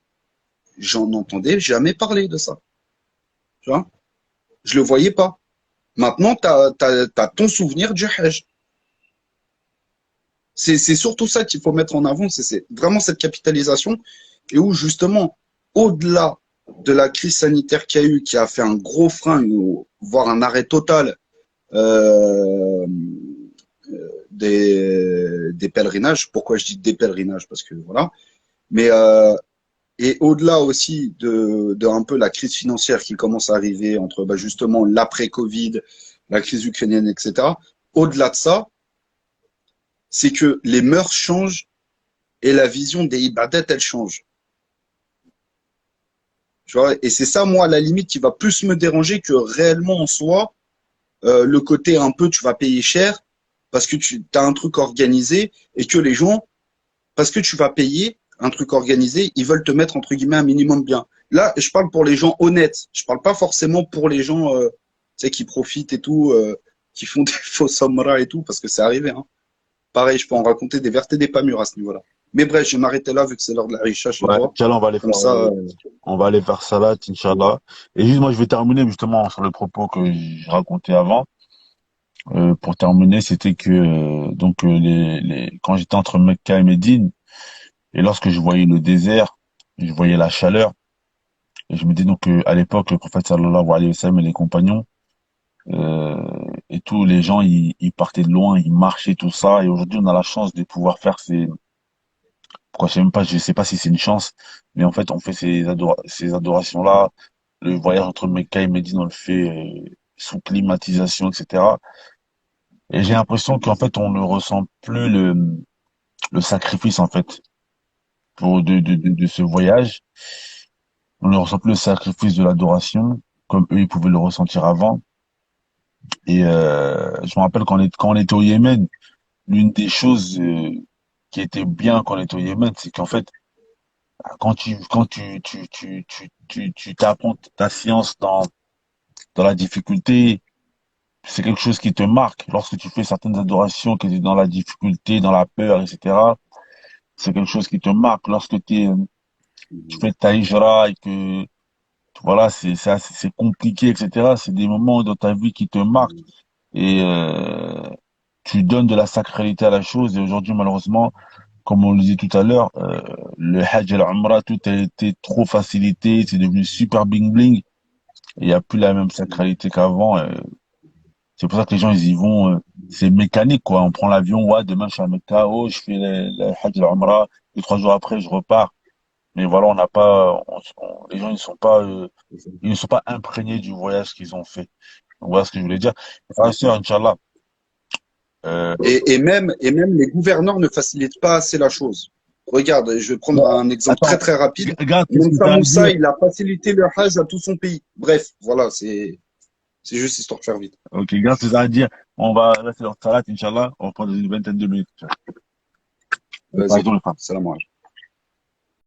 j'en entendais jamais parler de ça. Tu vois, je le voyais pas. Maintenant, t'as ton souvenir du Hajj. C'est surtout ça qu'il faut mettre en avant, c'est vraiment cette capitalisation et où justement, au-delà de la crise sanitaire qu'il y a eu, qui a fait un gros frein, voire un arrêt total euh, des pèlerinages. Pourquoi je dis des pèlerinages? Parce que voilà. Mais et au-delà aussi de un peu la crise financière qui commence à arriver entre bah, justement l'après-Covid, la crise ukrainienne, etc. Au-delà de ça, c'est que les mœurs changent et la vision des ibadat, elle change. Tu vois, et c'est ça, moi, à la limite, qui va plus me déranger que réellement en soi, le côté un peu, tu vas payer cher parce que tu as un truc organisé et que les gens, parce que tu vas payer, un truc organisé, ils veulent te mettre entre guillemets un minimum bien. Là, je parle pour les gens honnêtes. Je parle pas forcément pour les gens tu sais, qui profitent et tout, qui font des faux somras et tout, parce que c'est arrivé. Hein. Pareil, je peux en raconter des vertes et des pas mûres à ce niveau-là. Mais bref, je vais m'arrêter là vu que c'est l'heure de la richa chez Ouais, toi. Inch'Allah, Comme ça, on va aller faire salat, Inch'Allah. Et juste, moi, je vais terminer justement sur le propos que je racontais avant. Pour terminer, c'était que quand j'étais entre Mecca et Médine, et lorsque je voyais le désert, je voyais la chaleur, et je me dis donc à l'époque, le prophète sallallahu alayhi wa sallam et les compagnons, euh, et tous les gens, ils partaient de loin, ils marchaient, tout ça, et aujourd'hui, on a la chance de pouvoir faire pourquoi je sais pas si c'est une chance, mais en fait, on fait ces adorations-là, le voyage entre Mecca et Médine, on le fait sous climatisation, etc. Et j'ai l'impression qu'en fait, on ne ressent plus le sacrifice, en fait, de ce voyage. On ne ressent plus le sacrifice de l'adoration, comme eux, ils pouvaient le ressentir avant. Et je me rappelle quand on était au Yémen, l'une des choses qui était bien quand on était au Yémen, c'est qu'en fait, quand tu t'apprends ta science dans la difficulté, c'est quelque chose qui te marque. Lorsque tu fais certaines adorations qui étaient dans la difficulté, dans la peur, etc., c'est quelque chose qui te marque. Lorsque tu fais ta hijra et que, voilà, c'est compliqué, etc., c'est des moments dans ta vie qui te marquent et tu donnes de la sacralité à la chose. Et aujourd'hui, malheureusement, comme on le disait tout à l'heure, le Hajj et l'Umrah, tout a été trop facilité, c'est devenu super bling bling. Il n'y a plus la même sacralité qu'avant. C'est pour ça que les gens, ils y vont, c'est mécanique, quoi. On prend l'avion, ouais, demain, je suis à Mecca, oh, je fais le Hajj et l'Umrah, et 3 jours après, je repars. Mais voilà, on n'a pas, les gens, ils ne sont pas imprégnés du voyage qu'ils ont fait. Donc, voilà ce que je voulais dire. Frères et sœurs, Inch'Allah, euh, et même les gouverneurs ne facilitent pas assez la chose. Regarde, je vais prendre bon, un exemple très attends, très rapide. regarde ce que tu Mansa as à Moussa, dire. il a facilité le Hajj à tout son pays. Bref, voilà, c'est juste histoire de faire vite. Ok, regarde ce que tu as à dire. On va rester dans le salat, Inch'Allah. On va prendre une vingtaine de minutes. Vas-y, Pardon, les femmes. salam alaikum.